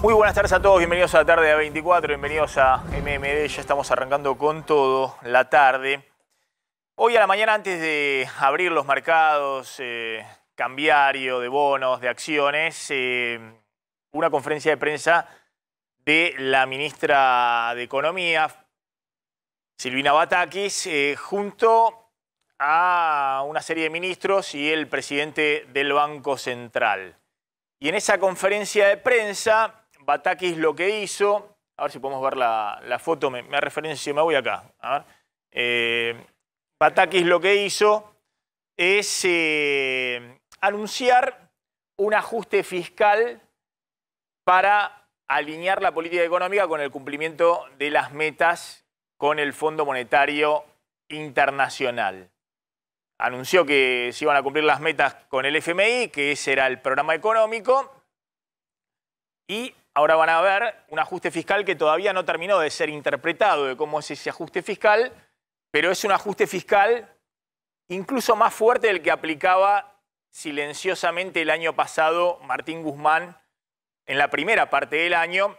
Muy buenas tardes a todos, bienvenidos a la tarde de 24, bienvenidos a MMD, ya estamos arrancando con todo la tarde. Hoy a la mañana, antes de abrir los mercados, cambiario, de bonos, de acciones, una conferencia de prensa de la ministra de Economía, Silvina Batakis, junto a una serie de ministros y el presidente del Banco Central. Y en esa conferencia de prensa, Batakis lo que hizo, a ver si podemos ver la foto, me referencio, me voy acá. A ver. Batakis lo que hizo es anunciar un ajuste fiscal para alinear la política económica con el cumplimiento de las metas con el Fondo Monetario Internacional. Anunció que se iban a cumplir las metas con el FMI, que ese era el programa económico, y ahora van a ver un ajuste fiscal que todavía no terminó de ser interpretado de cómo es ese ajuste fiscal, pero es un ajuste fiscal incluso más fuerte del que aplicaba silenciosamente el año pasado Martín Guzmán en la primera parte del año,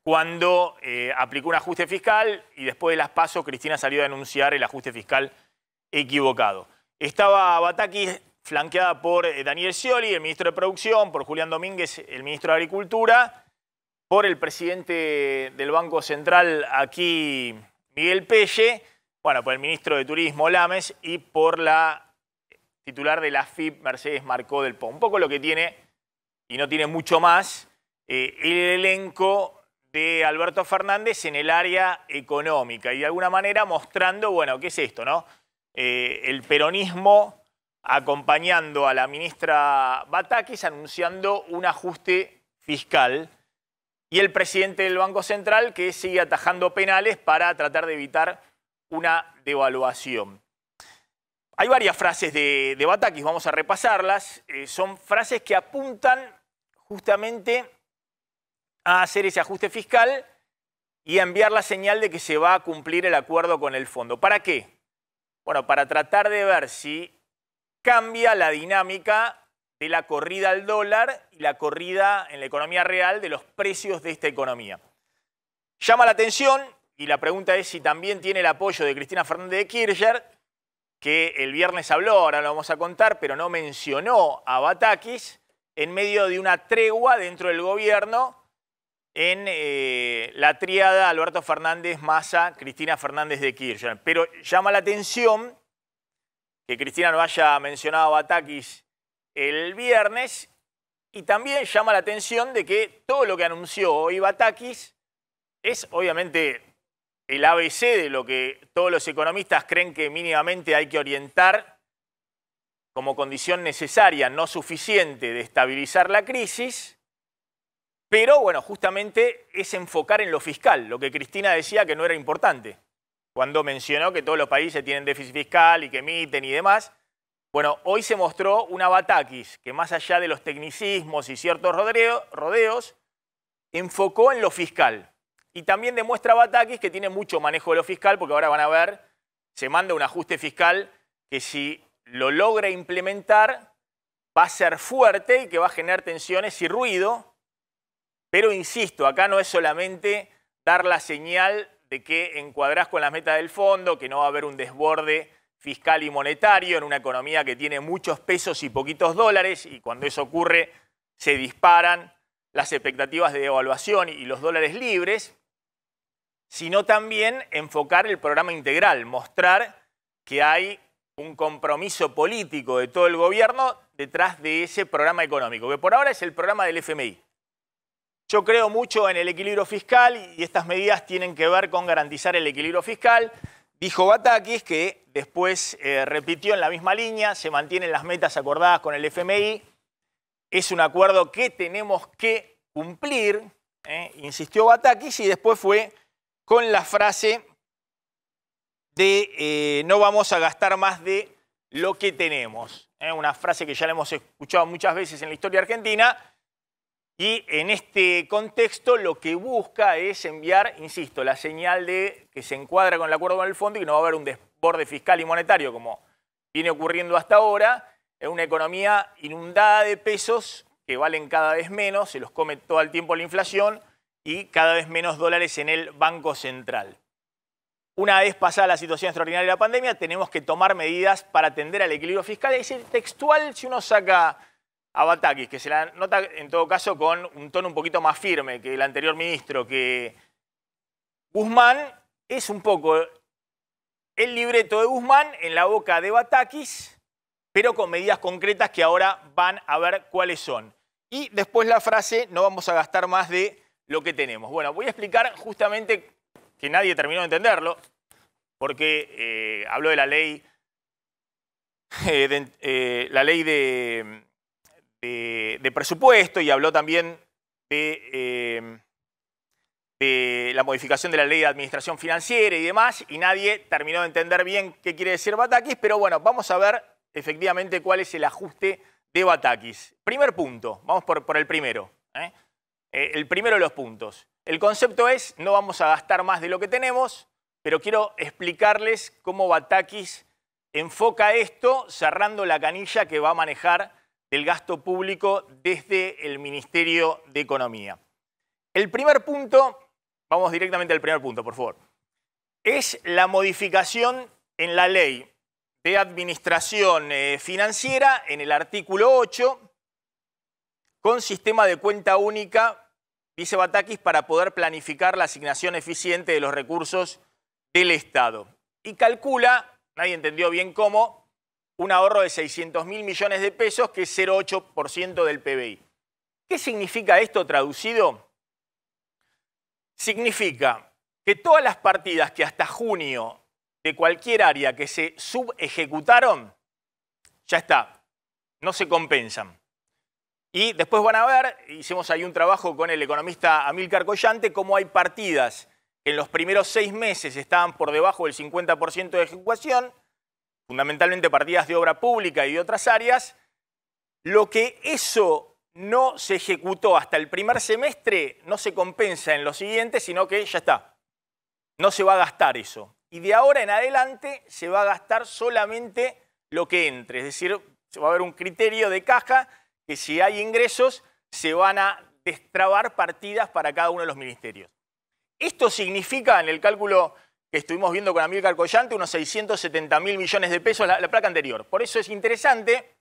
cuando aplicó un ajuste fiscal y después de las PASO Cristina salió a denunciar el ajuste fiscal equivocado. Estaba Batakis flanqueada por Daniel Scioli, el ministro de Producción, por Julián Domínguez, el ministro de Agricultura, por el presidente del Banco Central aquí, Miguel Pelle, bueno, por el ministro de Turismo, Lames, y por la titular de la AFIP, Mercedes Marcó del Po. Un poco lo que tiene, y no tiene mucho más, el elenco de Alberto Fernández en el área económica y de alguna manera mostrando, bueno, ¿qué es esto, no? El peronismo acompañando a la ministra Batakis anunciando un ajuste fiscal y el presidente del Banco Central que sigue atajando penales para tratar de evitar una devaluación. Hay varias frases de Batakis, vamos a repasarlas. Son frases que apuntan justamente a hacer ese ajuste fiscal y a enviar la señal de que se va a cumplir el acuerdo con el fondo. ¿Para qué? Bueno, para tratar de ver si cambia la dinámica de la corrida al dólar y la corrida en la economía real de los precios de esta economía. Llama la atención, y la pregunta es si también tiene el apoyo de Cristina Fernández de Kirchner, que el viernes habló, ahora lo vamos a contar, pero no mencionó a Batakis en medio de una tregua dentro del gobierno en la tríada Alberto Fernández, Massa, Cristina Fernández de Kirchner. Pero llama la atención que Cristina no haya mencionado a Batakis el viernes y también llama la atención de que todo lo que anunció hoy Batakis es obviamente el ABC de lo que todos los economistas creen que mínimamente hay que orientar como condición necesaria, no suficiente, de estabilizar la crisis. Pero, bueno, justamente es enfocar en lo fiscal, lo que Cristina decía que no era importante, cuando mencionó que todos los países tienen déficit fiscal y que emiten y demás. Bueno, hoy se mostró una Batakis que más allá de los tecnicismos y ciertos rodeos, enfocó en lo fiscal. Y también demuestra Batakis que tiene mucho manejo de lo fiscal, porque ahora van a ver, se manda un ajuste fiscal que si lo logra implementar va a ser fuerte y que va a generar tensiones y ruido. Pero insisto, acá no es solamente dar la señal de que encuadrás con las metas del fondo, que no va a haber un desborde fiscal y monetario en una economía que tiene muchos pesos y poquitos dólares, y cuando eso ocurre se disparan las expectativas de devaluación y los dólares libres, sino también enfocar el programa integral, mostrar que hay un compromiso político de todo el gobierno detrás de ese programa económico, que por ahora es el programa del FMI. Yo creo mucho en el equilibrio fiscal y estas medidas tienen que ver con garantizar el equilibrio fiscal. Dijo Batakis, que después repitió en la misma línea, se mantienen las metas acordadas con el FMI. Es un acuerdo que tenemos que cumplir, insistió Batakis, y después fue con la frase de no vamos a gastar más de lo que tenemos. Una frase que ya la hemos escuchado muchas veces en la historia argentina. Y en este contexto lo que busca es enviar, insisto, la señal de que se encuadra con el acuerdo con el fondo y que no va a haber un desborde fiscal y monetario como viene ocurriendo hasta ahora, en una economía inundada de pesos que valen cada vez menos, se los come todo el tiempo la inflación y cada vez menos dólares en el Banco Central. Una vez pasada la situación extraordinaria de la pandemia, tenemos que tomar medidas para atender al equilibrio fiscal. Es decir, textual, si uno saca a Batakis, que se la nota en todo caso con un tono un poquito más firme que el anterior ministro, que Guzmán, es un poco el libreto de Guzmán en la boca de Batakis, pero con medidas concretas que ahora van a ver cuáles son. Y después la frase, no vamos a gastar más de lo que tenemos. Bueno, voy a explicar justamente, que nadie terminó de entenderlo, porque habló de la ley, de presupuesto y habló también de la modificación de la ley de administración financiera y demás, y nadie terminó de entender bien qué quiere decir Batakis, pero bueno, vamos a ver efectivamente cuál es el ajuste de Batakis. Primer punto, vamos por el primero, el primero de los puntos. El concepto es, no vamos a gastar más de lo que tenemos, pero quiero explicarles cómo Batakis enfoca esto cerrando la canilla que va a manejar del gasto público desde el Ministerio de Economía. El primer punto, vamos directamente al primer punto, por favor, es la modificación en la ley de administración financiera en el artículo 8 con sistema de cuenta única, dice Batakis, para poder planificar la asignación eficiente de los recursos del Estado. Y calcula, nadie entendió bien cómo, un ahorro de 600.000 millones de pesos, que es 0,8% del PBI. ¿Qué significa esto traducido? Significa que todas las partidas que hasta junio de cualquier área que se subejecutaron, ya está, no se compensan. Y después van a ver, hicimos ahí un trabajo con el economista Amílcar Collante, cómo hay partidas que en los primeros 6 meses estaban por debajo del 50% de ejecución, fundamentalmente partidas de obra pública y de otras áreas. Lo que eso no se ejecutó hasta el primer semestre no se compensa en los siguientes, sino que ya está, no se va a gastar eso. Y de ahora en adelante se va a gastar solamente lo que entre, es decir, va a haber un criterio de caja que si hay ingresos se van a destrabar partidas para cada uno de los ministerios. Esto significa, en el cálculo que estuvimos viendo con Amílcar Collante, unos 670.000 millones de pesos, la placa anterior. Por eso es interesante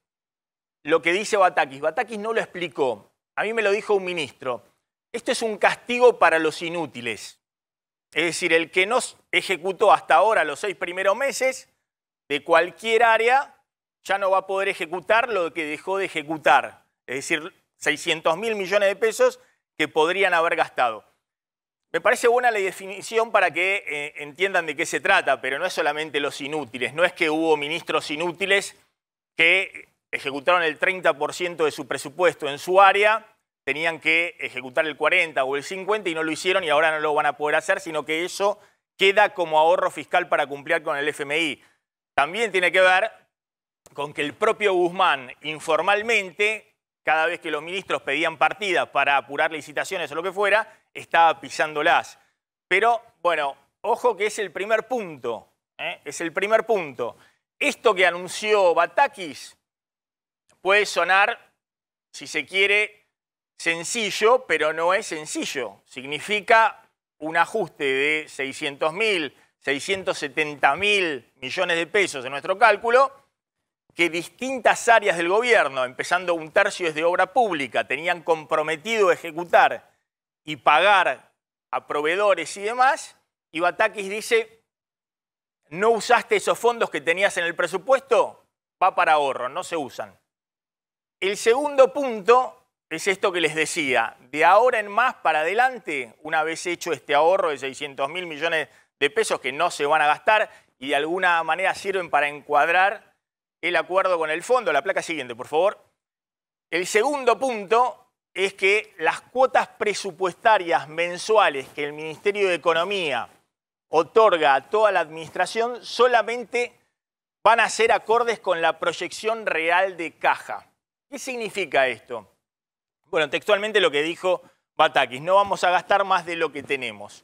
lo que dice Batakis. Batakis no lo explicó, a mí me lo dijo un ministro. Esto es un castigo para los inútiles. Es decir, el que no ejecutó hasta ahora los 6 primeros meses de cualquier área ya no va a poder ejecutar lo que dejó de ejecutar. Es decir, 600.000 millones de pesos que podrían haber gastado. Me parece buena la definición para que entiendan de qué se trata, pero no es solamente los inútiles. No es que hubo ministros inútiles que ejecutaron el 30% de su presupuesto en su área, tenían que ejecutar el 40 o el 50 y no lo hicieron y ahora no lo van a poder hacer, sino que eso queda como ahorro fiscal para cumplir con el FMI. También tiene que ver con que el propio Guzmán, informalmente, cada vez que los ministros pedían partidas para apurar licitaciones o lo que fuera, estaba pisándolas. Pero, bueno, ojo que es el primer punto, es el primer punto. Esto que anunció Batakis puede sonar, si se quiere, sencillo, pero no es sencillo. Significa un ajuste de 600.000, 670.000 millones de pesos en nuestro cálculo, que distintas áreas del gobierno, empezando un tercio desde obra pública, tenían comprometido ejecutar y pagar a proveedores y demás, y Batakis dice, no usaste esos fondos que tenías en el presupuesto, va para ahorro, no se usan. El segundo punto es esto que les decía, de ahora en más para adelante, una vez hecho este ahorro de 600.000 millones de pesos que no se van a gastar y de alguna manera sirven para encuadrar el acuerdo con el fondo. La placa siguiente, por favor. El segundo punto es que las cuotas presupuestarias mensuales que el Ministerio de Economía otorga a toda la administración solamente van a ser acordes con la proyección real de caja. ¿Qué significa esto? Bueno, textualmente lo que dijo Batakis, no vamos a gastar más de lo que tenemos.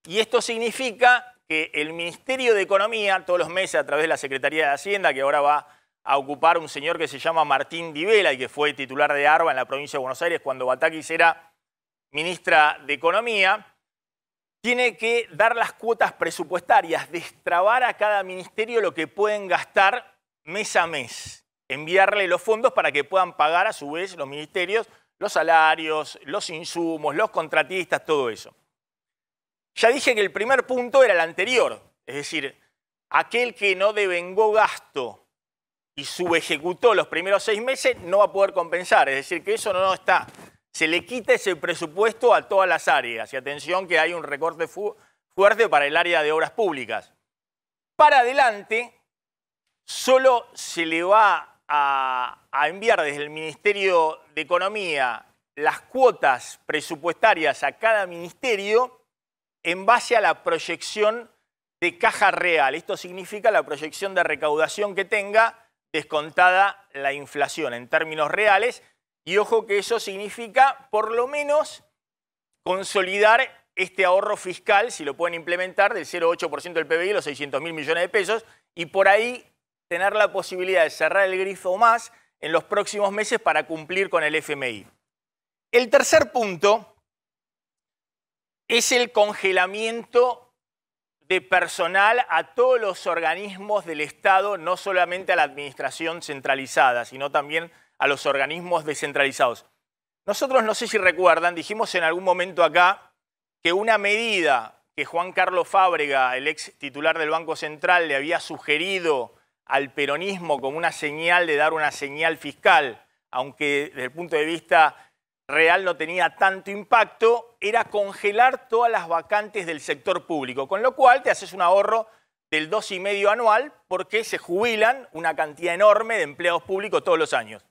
Y esto significa que el Ministerio de Economía, todos los meses a través de la Secretaría de Hacienda, que ahora va a ocupar un señor que se llama Martín Di Vela y que fue titular de ARBA en la provincia de Buenos Aires cuando Batakis era ministra de Economía, tiene que dar las cuotas presupuestarias, destrabar a cada ministerio lo que pueden gastar mes a mes, enviarle los fondos para que puedan pagar a su vez los ministerios los salarios, los insumos, los contratistas, todo eso. Ya dije que el primer punto era el anterior, es decir, aquel que no devengó gasto y subejecutó los primeros 6 meses no va a poder compensar, es decir, que eso no está. Se le quita ese presupuesto a todas las áreas y atención que hay un recorte fuerte para el área de obras públicas. Para adelante, solo se le va a enviar desde el Ministerio de Economía las cuotas presupuestarias a cada ministerio en base a la proyección de caja real. Esto significa la proyección de recaudación que tenga descontada la inflación en términos reales. Y ojo que eso significa por lo menos consolidar este ahorro fiscal, si lo pueden implementar, del 0,8% del PBI, los 600.000 millones de pesos, y por ahí tener la posibilidad de cerrar el grifo más en los próximos meses para cumplir con el FMI. El tercer punto es el congelamiento de personal a todos los organismos del Estado, no solamente a la administración centralizada, sino también a los organismos descentralizados. Nosotros, no sé si recuerdan, dijimos en algún momento acá que una medida que Juan Carlos Fábrega, el ex titular del Banco Central, le había sugerido al peronismo como una señal de dar una señal fiscal, aunque desde el punto de vista real no tenía tanto impacto, era congelar todas las vacantes del sector público, con lo cual te haces un ahorro del 2,5% anual porque se jubilan una cantidad enorme de empleados públicos todos los años.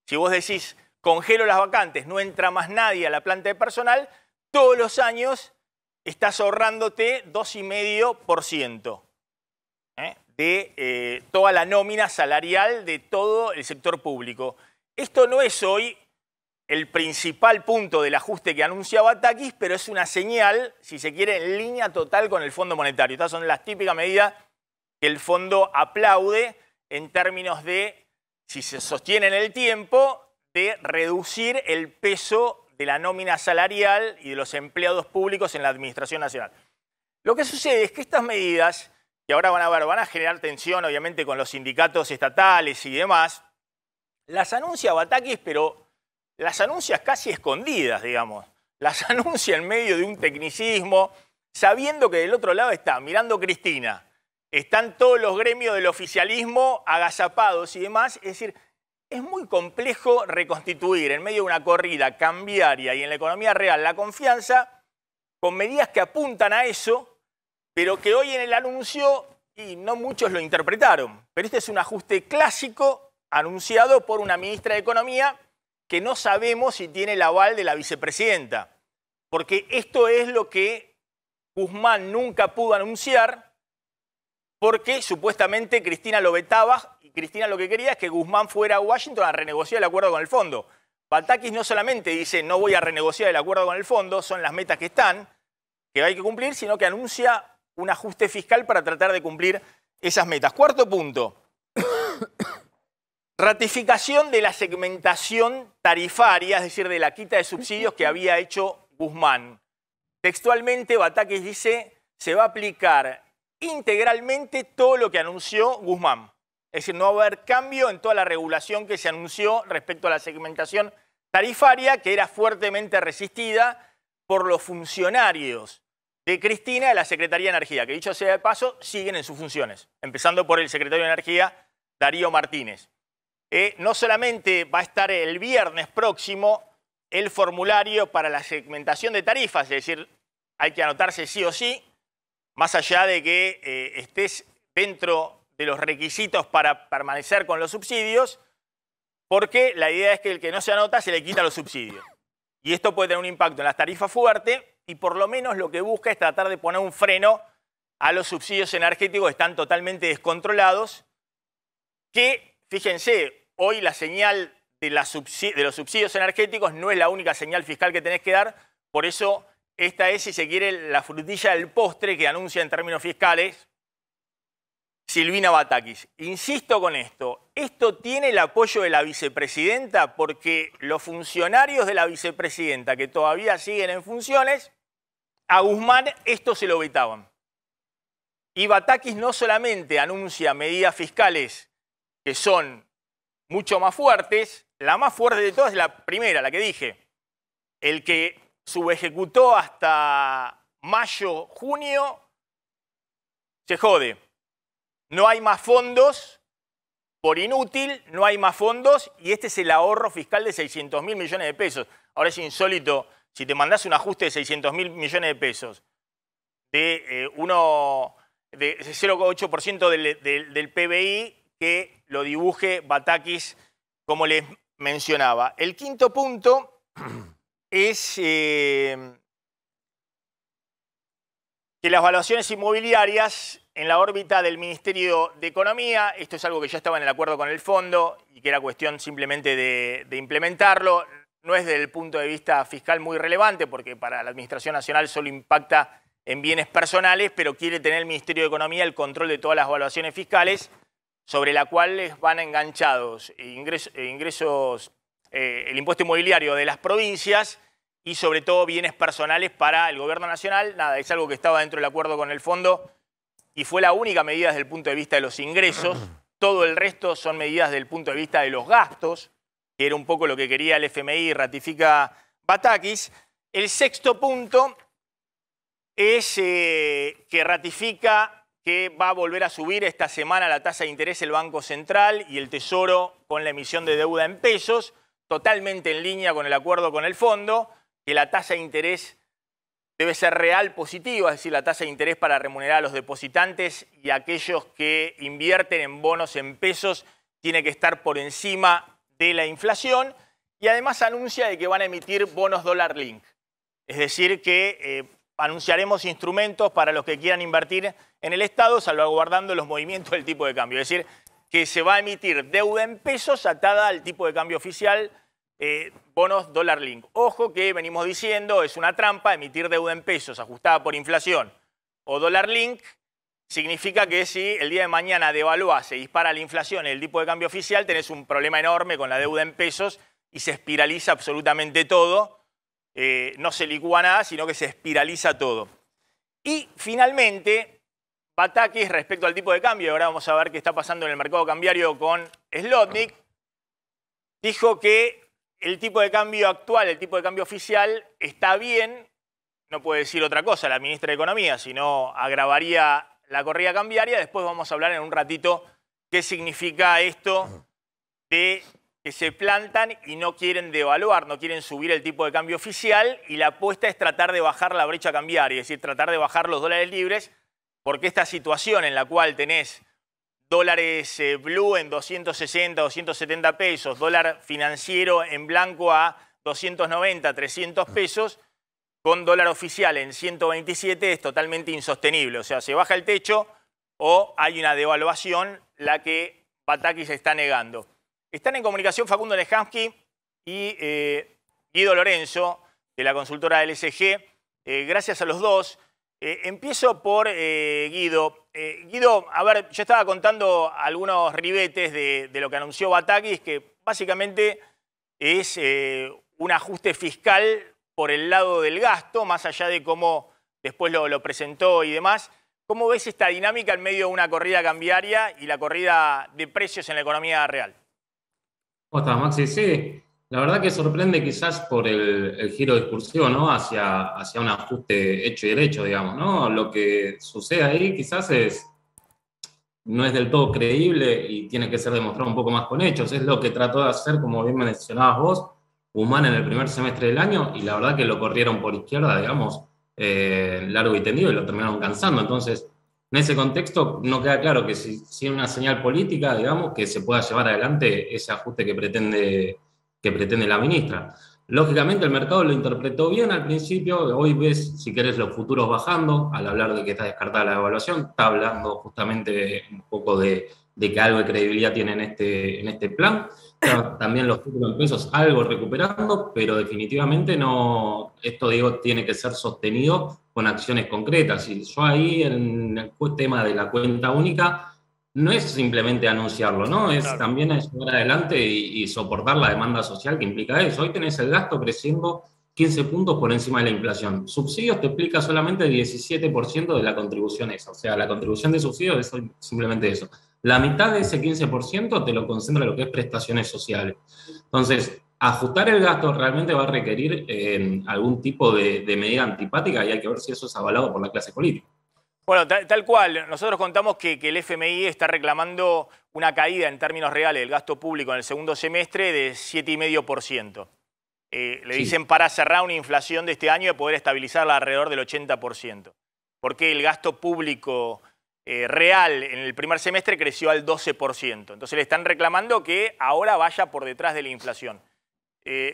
Si vos decís, congelo las vacantes, no entra más nadie a la planta de personal, todos los años estás ahorrándote 2,5% de toda la nómina salarial de todo el sector público. Esto no es hoy el principal punto del ajuste que anuncia Batakis, pero es una señal, si se quiere, en línea total con el Fondo Monetario. Estas son las típicas medidas que el fondo aplaude en términos de, si se sostiene en el tiempo, de reducir el peso de la nómina salarial y de los empleados públicos en la Administración Nacional. Lo que sucede es que estas medidas, que ahora van a generar tensión obviamente con los sindicatos estatales y demás, las anuncia Batakis, pero las anuncia casi escondidas, digamos. Las anuncia en medio de un tecnicismo, sabiendo que del otro lado está mirando Cristina, están todos los gremios del oficialismo agazapados y demás. Es decir, es muy complejo reconstituir en medio de una corrida cambiaria y en la economía real la confianza con medidas que apuntan a eso, pero que hoy en el anuncio, y no muchos lo interpretaron, pero este es un ajuste clásico anunciado por una ministra de Economía que no sabemos si tiene el aval de la vicepresidenta, porque esto es lo que Guzmán nunca pudo anunciar, porque supuestamente Cristina lo vetaba, y Cristina lo que quería es que Guzmán fuera a Washington a renegociar el acuerdo con el fondo. Batakis no solamente dice no voy a renegociar el acuerdo con el fondo, son las metas que están, que hay que cumplir, sino que anuncia un ajuste fiscal para tratar de cumplir esas metas. Cuarto punto. Ratificación de la segmentación tarifaria, es decir, de la quita de subsidios que había hecho Guzmán. Textualmente, Batakis dice, se va a aplicar integralmente todo lo que anunció Guzmán. Es decir, no va a haber cambio en toda la regulación que se anunció respecto a la segmentación tarifaria, que era fuertemente resistida por los funcionarios de Cristina de la Secretaría de Energía, que dicho sea de paso, siguen en sus funciones, empezando por el secretario de Energía, Darío Martínez. No solamente va a estar el viernes próximo el formulario para la segmentación de tarifas, es decir, hay que anotarse sí o sí, más allá de que estés dentro de los requisitos para permanecer con los subsidios, porque la idea es que el que no se anota se le quita los subsidios. Y esto puede tener un impacto en las tarifas fuerte y por lo menos lo que busca es tratar de poner un freno a los subsidios energéticos que están totalmente descontrolados, que, fíjense, hoy la señal de los subsidios energéticos no es la única señal fiscal que tenés que dar, por eso esta es, si se quiere, la frutilla del postre que anuncia en términos fiscales. Silvina Batakis. Insisto con esto, esto tiene el apoyo de la vicepresidenta porque los funcionarios de la vicepresidenta que todavía siguen en funciones, a Guzmán esto se lo vetaban. Y Batakis no solamente anuncia medidas fiscales que son mucho más fuertes, la más fuerte de todas es la primera, la que dije, el que subejecutó hasta mayo, junio, se jode. No hay más fondos, por inútil, no hay más fondos, y este es el ahorro fiscal de 600.000 millones de pesos. Ahora es insólito, si te mandás un ajuste de 600.000 millones de pesos, de 0,8% del PBI, que lo dibuje Batakis como les mencionaba. El quinto punto es que las valuaciones inmobiliarias en la órbita del Ministerio de Economía, esto es algo que ya estaba en el acuerdo con el fondo y que era cuestión simplemente de implementarlo, no es desde el punto de vista fiscal muy relevante porque para la Administración Nacional solo impacta en bienes personales, pero quiere tener el Ministerio de Economía el control de todas las evaluaciones fiscales sobre las cuales van enganchados ingresos, el impuesto inmobiliario de las provincias y sobre todo bienes personales para el gobierno nacional. Nada, es algo que estaba dentro del acuerdo con el fondo y fue la única medida desde el punto de vista de los ingresos. Todo el resto son medidas desde el punto de vista de los gastos, que era un poco lo que quería el FMI y ratifica Batakis. El sexto punto es que ratifica que va a volver a subir esta semana la tasa de interés el Banco Central y el Tesoro con la emisión de deuda en pesos, totalmente en línea con el acuerdo con el fondo, que la tasa de interés debe ser real positiva, es decir, la tasa de interés para remunerar a los depositantes y aquellos que invierten en bonos en pesos tiene que estar por encima de la inflación, y además anuncia de que van a emitir bonos dólar link, es decir, que anunciaremos instrumentos para los que quieran invertir en el Estado, salvaguardando los movimientos del tipo de cambio. Es decir, que se va a emitir deuda en pesos atada al tipo de cambio oficial, bonos dólar link. Ojo que venimos diciendo, es una trampa, emitir deuda en pesos ajustada por inflación o dólar link significa que si el día de mañana devalúa, se dispara la inflación y el tipo de cambio oficial, tenés un problema enorme con la deuda en pesos y se espiraliza absolutamente todo. No se licúa nada, sino que se espiraliza todo. Y finalmente, Batakis respecto al tipo de cambio, ahora vamos a ver qué está pasando en el mercado cambiario con Zlotnik, dijo que el tipo de cambio actual, el tipo de cambio oficial, está bien, no puede decir otra cosa la ministra de Economía, sino agravaría la corrida cambiaria. Después vamos a hablar en un ratito qué significa esto de que se plantan y no quieren devaluar, no quieren subir el tipo de cambio oficial, y la apuesta es tratar de bajar la brecha cambiaria, es decir, tratar de bajar los dólares libres, porque esta situación en la cual tenés dólares blue en 260, 270 pesos, dólar financiero en blanco a 290, 300 pesos, con dólar oficial en 127 es totalmente insostenible. O sea, se baja el techo o hay una devaluación, la que Batakis está negando. Están en comunicación Facundo Lejansky y Guido Lorenzo, de la consultora LSG. Gracias a los dos. Empiezo por Guido. Guido, a ver, yo estaba contando algunos ribetes de lo que anunció Batakis, que básicamente es un ajuste fiscal por el lado del gasto, más allá de cómo después lo presentó y demás. ¿Cómo ves esta dinámica en medio de una corrida cambiaria y la corrida de precios en la economía real? ¿Cómo estás, Maxi? Sí, la verdad que sorprende quizás por el giro discursivo, ¿no? Hacia un ajuste hecho y derecho, digamos, ¿no? Lo que sucede ahí quizás no es del todo creíble y tiene que ser demostrado un poco más con hechos. Es lo que trató de hacer, como bien mencionabas vos, Guzmán en el primer semestre del año, y la verdad que lo corrieron por izquierda, digamos, largo y tendido, y lo terminaron cansando. Entonces, en ese contexto no queda claro que si es una señal política, digamos, que se pueda llevar adelante ese ajuste que pretende la ministra. Lógicamente el mercado lo interpretó bien al principio. Hoy ves, si querés, los futuros bajando, al hablar de que está descartada la devaluación, está hablando justamente un poco de que algo de credibilidad tiene en este plan. También los futuros en pesos algo recuperando, pero definitivamente no, esto digo, tiene que ser sostenido con acciones concretas. Y yo ahí en el tema de la cuenta única no es simplemente anunciarlo, ¿no? Es Claro. también llevar adelante y soportar la demanda social que implica eso. Hoy tenés el gasto creciendo 15 puntos por encima de la inflación. Subsidios te explica solamente el 17% de la contribución esa. O sea, la contribución de subsidios es simplemente eso. La mitad de ese 15% te lo concentra lo que es prestaciones sociales. Entonces, ajustar el gasto realmente va a requerir algún tipo de medida antipática y hay que ver si eso es avalado por la clase política. Bueno, tal cual. Nosotros contamos que el FMI está reclamando una caída en términos reales del gasto público en el segundo semestre de 7,5%. Le Sí. dicen para cerrar una inflación de este año de poder estabilizarla alrededor del 80%. Porque el gasto público real en el primer semestre creció al 12%. Entonces le están reclamando que ahora vaya por detrás de la inflación.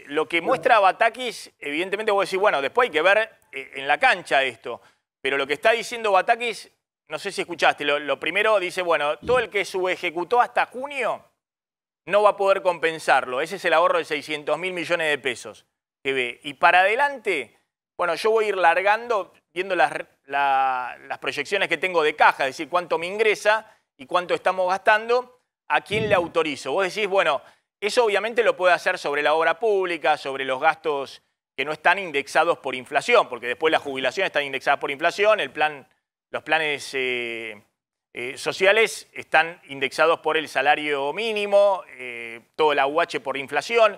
Lo que muestra Batakis, evidentemente vos decís, bueno, después hay que ver en la cancha esto. Pero lo que está diciendo Batakis, no sé si escuchaste, lo primero dice, bueno, todo el que subejecutó hasta junio no va a poder compensarlo. Ese es el ahorro de 600.000 millones de pesos que ve. Y para adelante, bueno, yo voy a ir largando, viendo las proyecciones que tengo de caja, es decir, cuánto me ingresa y cuánto estamos gastando, a quién le autorizo. Vos decís, bueno, eso obviamente lo puede hacer sobre la obra pública, sobre los gastos que no están indexados por inflación, porque después las jubilaciones están indexadas por inflación, los planes sociales están indexados por el salario mínimo, todo el aguache por inflación.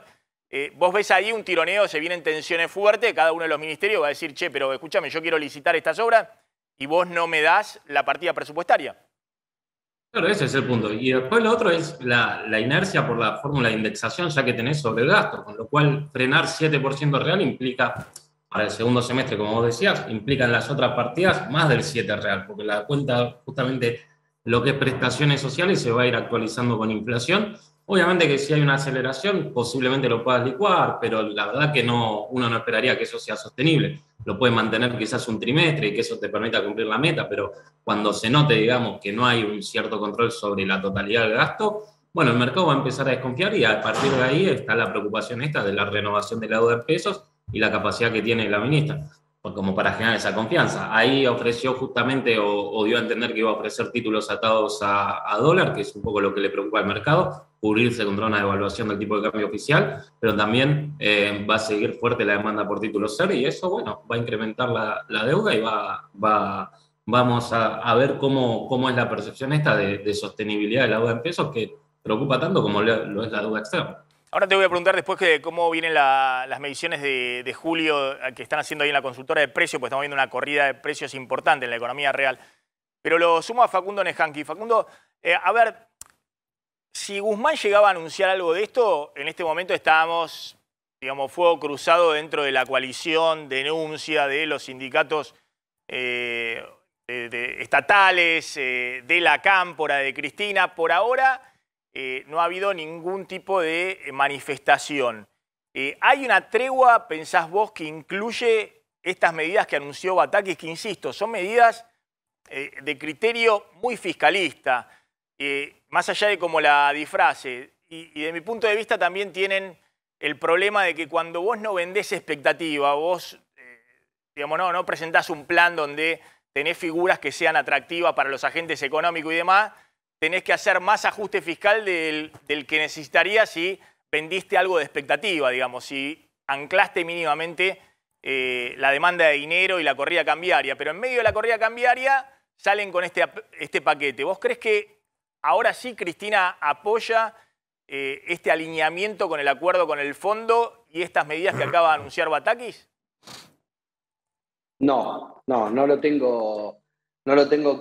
Vos ves ahí un tironeo, se vienen tensiones fuertes, cada uno de los ministerios va a decir, che, pero escúchame, yo quiero licitar estas obras y vos no me das la partida presupuestaria. Claro, ese es el punto. Y después lo otro es la inercia por la fórmula de indexación ya que tenés sobre el gasto, con lo cual frenar 7% real implica, para el segundo semestre, como vos decías, implica en las otras partidas más del 7 real, porque la cuenta justamente lo que es prestaciones sociales se va a ir actualizando con inflación. Obviamente que si hay una aceleración, posiblemente lo puedas licuar, pero la verdad que no, uno no esperaría que eso sea sostenible. Lo puedes mantener quizás un trimestre y que eso te permita cumplir la meta, pero cuando se note, digamos, que no hay un cierto control sobre la totalidad del gasto, bueno, el mercado va a empezar a desconfiar y a partir de ahí está la preocupación esta de la renovación de la deuda en pesos y la capacidad que tiene la ministra, como para generar esa confianza. Ahí ofreció justamente o dio a entender que iba a ofrecer títulos atados a dólar, que es un poco lo que le preocupa al mercado, cubrirse contra una devaluación del tipo de cambio oficial, pero también va a seguir fuerte la demanda por títulos SER y eso, bueno, va a incrementar la deuda y vamos a ver cómo es la percepción esta de sostenibilidad de la deuda en pesos que preocupa tanto como lo es la deuda externa. Ahora te voy a preguntar después que cómo vienen las mediciones de julio que están haciendo ahí en la consultora de precios, porque estamos viendo una corrida de precios importante en la economía real. Pero lo sumo a Facundo Nejanqui. Facundo, a ver, si Guzmán llegaba a anunciar algo de esto, en este momento estábamos, digamos, fuego cruzado dentro de la coalición, denuncia de los sindicatos estatales, de la Cámpora, de Cristina. Por ahora no ha habido ningún tipo de manifestación. ¿Hay una tregua, pensás vos, que incluye estas medidas que anunció Batakis, que insisto, son medidas de criterio muy fiscalista, más allá de cómo la disfrace? Y de mi punto de vista también tienen el problema de que cuando vos no vendés expectativa, vos digamos, no presentás un plan donde tenés figuras que sean atractivas para los agentes económicos y demás, tenés que hacer más ajuste fiscal del que necesitarías si vendiste algo de expectativa, digamos, si anclaste mínimamente la demanda de dinero y la corrida cambiaria. Pero en medio de la corrida cambiaria salen con este paquete. ¿Vos crees que ahora sí Cristina apoya este alineamiento con el acuerdo con el fondo y estas medidas que acaba de anunciar Batakis? No lo tengo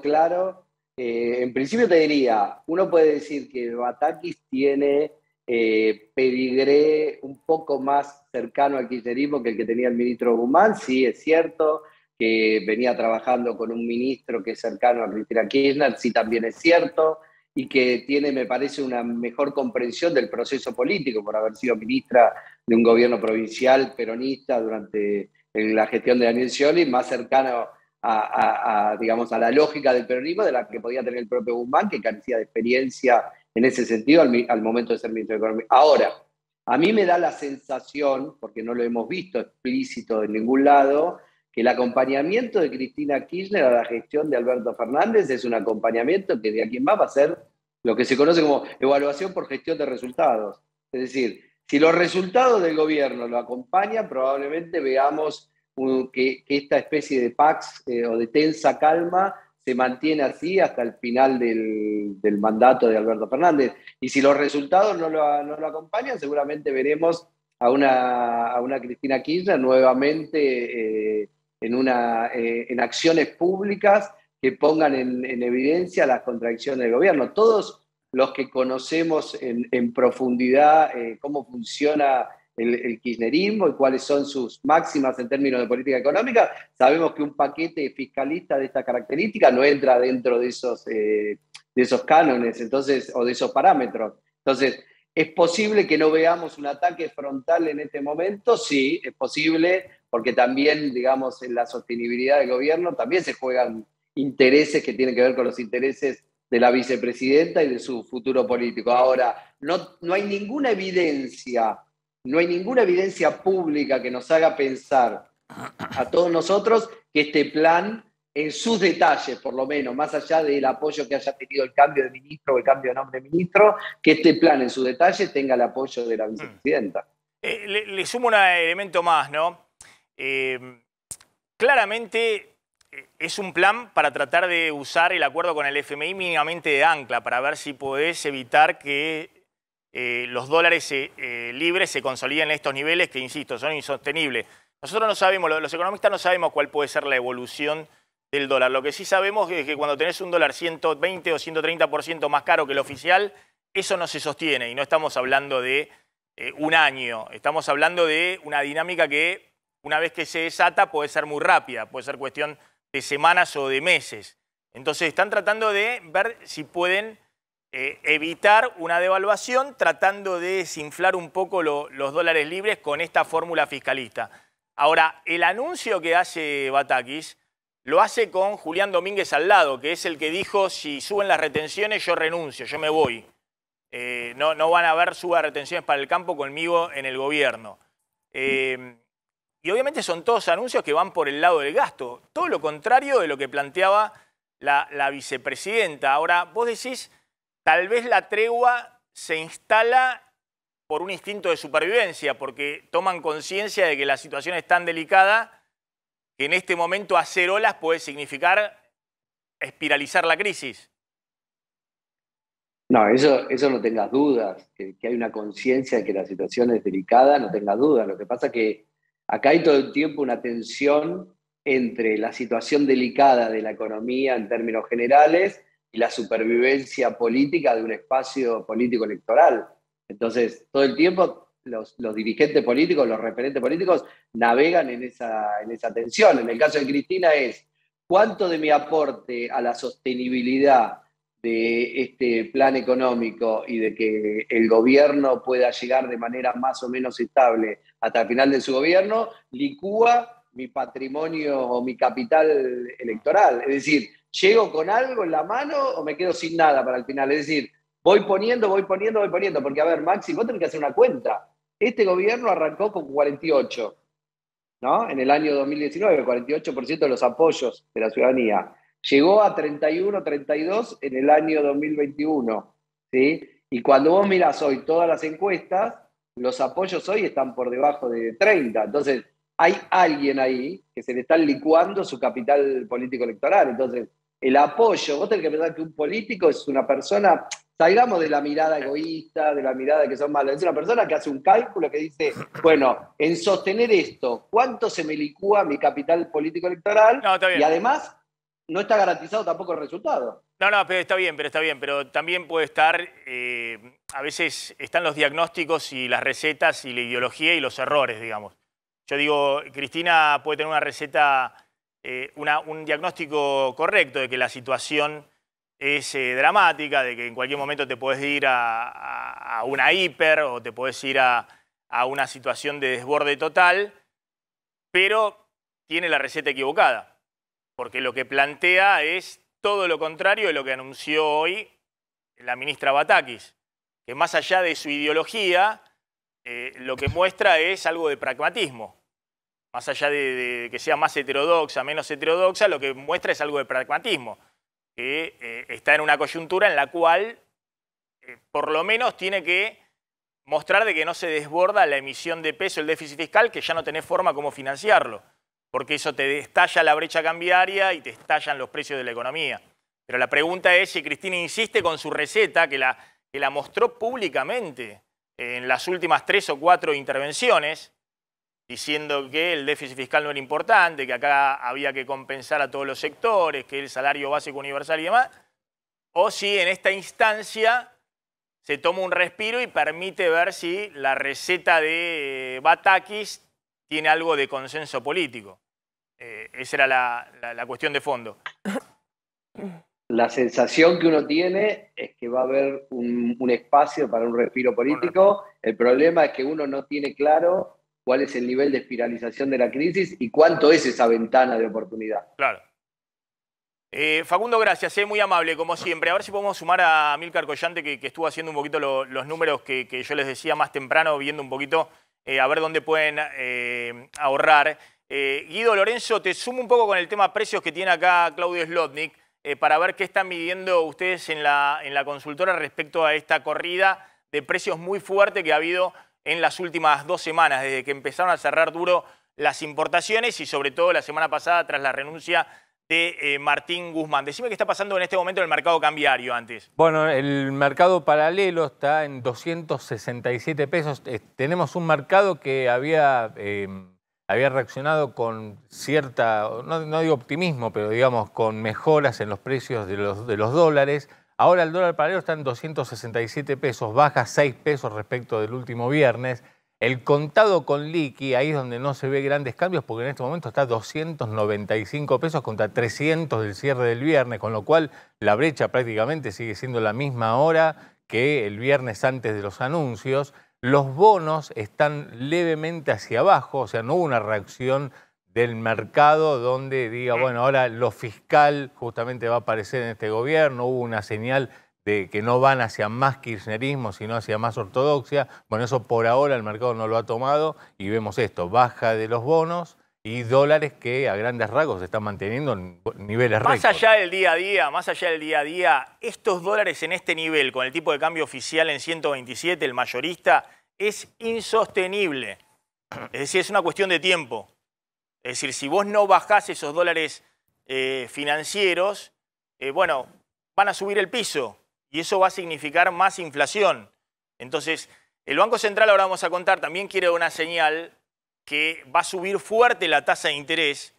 claro. En principio te diría, uno puede decir que Batakis tiene pedigree un poco más cercano al kirchnerismo que el que tenía el ministro Guzmán. Sí, es cierto que venía trabajando con un ministro que es cercano a Cristina Kirchner, sí, también es cierto, y que tiene, me parece, una mejor comprensión del proceso político por haber sido ministra de un gobierno provincial peronista durante la gestión de Daniel Scioli, más cercano digamos, a la lógica del peronismo de la que podía tener el propio Guzmán, que carecía de experiencia en ese sentido al momento de ser ministro de Economía. Ahora, a mí me da la sensación, porque no lo hemos visto explícito en ningún lado, que el acompañamiento de Cristina Kirchner a la gestión de Alberto Fernández es un acompañamiento que de aquí en más va a ser lo que se conoce como evaluación por gestión de resultados. Es decir, si los resultados del gobierno lo acompañan, probablemente veamos que esta especie de pax o de tensa calma se mantiene así hasta el final del mandato de Alberto Fernández. Y si los resultados no lo acompañan, seguramente veremos a una Cristina Kirchner nuevamente en acciones públicas que pongan en evidencia las contradicciones del gobierno. Todos los que conocemos en profundidad cómo funciona el kirchnerismo y cuáles son sus máximas en términos de política económica, sabemos que un paquete fiscalista de esta característica no entra dentro de esos cánones, entonces, o de esos parámetros. Entonces, ¿es posible que no veamos un ataque frontal en este momento? Sí, es posible, porque también, digamos, en la sostenibilidad del gobierno también se juegan intereses que tienen que ver con los intereses de la vicepresidenta y de su futuro político. Ahora, no hay ninguna evidencia pública que nos haga pensar a todos nosotros que este plan, en sus detalles, por lo menos, más allá del apoyo que haya tenido el cambio de ministro o el cambio de nombre de ministro, que este plan en sus detalles tenga el apoyo de la vicepresidenta. Le sumo un elemento más, ¿no? Claramente es un plan para tratar de usar el acuerdo con el FMI mínimamente de ancla, para ver si podés evitar que los dólares libres se consoliden en estos niveles que, insisto, son insostenibles. Nosotros no sabemos, los economistas no sabemos cuál puede ser la evolución del dólar. Lo que sí sabemos es que cuando tenés un dólar 120 o 130% más caro que el oficial, eso no se sostiene. Y no estamos hablando de un año, estamos hablando de una dinámica que una vez que se desata puede ser muy rápida, puede ser cuestión de semanas o de meses. Entonces están tratando de ver si pueden evitar una devaluación, tratando de desinflar un poco los dólares libres con esta fórmula fiscalista. Ahora, el anuncio que hace Batakis lo hace con Julián Domínguez al lado, que es el que dijo, si suben las retenciones yo renuncio, yo me voy. No van a haber suba de retenciones para el campo conmigo en el gobierno. Y obviamente son todos anuncios que van por el lado del gasto. Todo lo contrario de lo que planteaba la vicepresidenta. Ahora, vos decís, tal vez la tregua se instala por un instinto de supervivencia, porque toman conciencia de que la situación es tan delicada que en este momento hacer olas puede significar espiralizar la crisis. No, eso no tengas dudas, que hay una conciencia de que la situación es delicada, no tengas dudas. Lo que pasa es que acá hay todo el tiempo una tensión entre la situación delicada de la economía en términos generales y la supervivencia política de un espacio político electoral. Entonces, todo el tiempo los dirigentes políticos, los referentes políticos, navegan en esa tensión. En el caso de Cristina es, ¿cuánto de mi aporte a la sostenibilidad de este plan económico y de que el gobierno pueda llegar de manera más o menos estable hasta el final de su gobierno, licúa mi patrimonio o mi capital electoral? Es decir, ¿llego con algo en la mano o me quedo sin nada para el final? Es decir, voy poniendo, porque a ver, Maxi, vos tenés que hacer una cuenta. Este gobierno arrancó con 48, ¿no? En el año 2019, 48% de los apoyos de la ciudadanía. Llegó a 31, 32 en el año 2021, ¿sí? Y cuando vos mirás hoy todas las encuestas, los apoyos hoy están por debajo de 30. Entonces, hay alguien ahí que se le está licuando su capital político electoral. Entonces, el apoyo, vos tenés que pensar que un político es una persona, salgamos de la mirada egoísta, de la mirada de que son malos, es una persona que hace un cálculo que dice, bueno, en sostener esto, ¿cuánto se me licúa mi capital político electoral? No, está bien. Y además, no está garantizado tampoco el resultado. No, pero está bien, pero también puede estar, a veces están los diagnósticos y las recetas y la ideología y los errores, digamos. Yo digo, Cristina puede tener una receta, un diagnóstico correcto de que la situación es dramática, de que en cualquier momento te puedes ir a una hiper o te puedes ir a una situación de desborde total, pero tiene la receta equivocada. Porque lo que plantea es todo lo contrario de lo que anunció hoy la ministra Batakis, que más allá de su ideología, lo que muestra es algo de pragmatismo. Más allá de que sea más heterodoxa, menos heterodoxa, lo que muestra es algo de pragmatismo, que está en una coyuntura en la cual por lo menos tiene que mostrar de que no se desborda la emisión de peso, el déficit fiscal, que ya no tenés forma cómo financiarlo, porque eso te estalla la brecha cambiaria y te estallan los precios de la economía. Pero la pregunta es si Cristina insiste con su receta, que la mostró públicamente en las últimas 3 o 4 intervenciones, diciendo que el déficit fiscal no era importante, que acá había que compensar a todos los sectores, que el salario básico universal y demás, o si en esta instancia se toma un respiro y permite ver si la receta de Batakis tiene algo de consenso político. Esa era la cuestión de fondo. La sensación que uno tiene es que va a haber un espacio para un respiro político. El problema es que uno no tiene claro cuál es el nivel de espiralización de la crisis y cuánto es esa ventana de oportunidad. Claro. Facundo, gracias, muy amable, como siempre. A ver si podemos sumar a Amílcar Collante, que estuvo haciendo un poquito los números que yo les decía más temprano, viendo un poquito a ver dónde pueden ahorrar. Guido, Lorenzo, te sumo un poco con el tema precios que tiene acá Claudio Slotnick, para ver qué están midiendo ustedes en la consultora respecto a esta corrida de precios muy fuerte que ha habido en las últimas 2 semanas, desde que empezaron a cerrar duro las importaciones y sobre todo la semana pasada tras la renuncia de Martín Guzmán. Decime qué está pasando en este momento en el mercado cambiario antes. Bueno, el mercado paralelo está en 267 pesos. Tenemos un mercado que había reaccionado con cierta, no digo optimismo, pero digamos con mejoras en los precios de los dólares. Ahora el dólar paralelo está en 267 pesos, baja 6 pesos respecto del último viernes. El contado con liqui, ahí es donde no se ve grandes cambios, porque en este momento está 295 pesos contra 300 del cierre del viernes, con lo cual la brecha prácticamente sigue siendo la misma ahora que el viernes antes de los anuncios. Los bonos están levemente hacia abajo, o sea, no hubo una reacción del mercado donde diga, bueno, ahora lo fiscal justamente va a aparecer en este gobierno, hubo una señal de que no van hacia más kirchnerismo, sino hacia más ortodoxia. Bueno, eso por ahora el mercado no lo ha tomado y vemos esto, baja de los bonos y dólares que a grandes rasgos se están manteniendo en niveles récord. Más allá del día a día, estos dólares en este nivel, con el tipo de cambio oficial en 127, el mayorista, es insostenible. Es decir, es una cuestión de tiempo. Es decir, si vos no bajás esos dólares financieros, bueno, van a subir el piso. Y eso va a significar más inflación. Entonces, el Banco Central, ahora vamos a contar, también quiere una señal que va a subir fuerte la tasa de interés.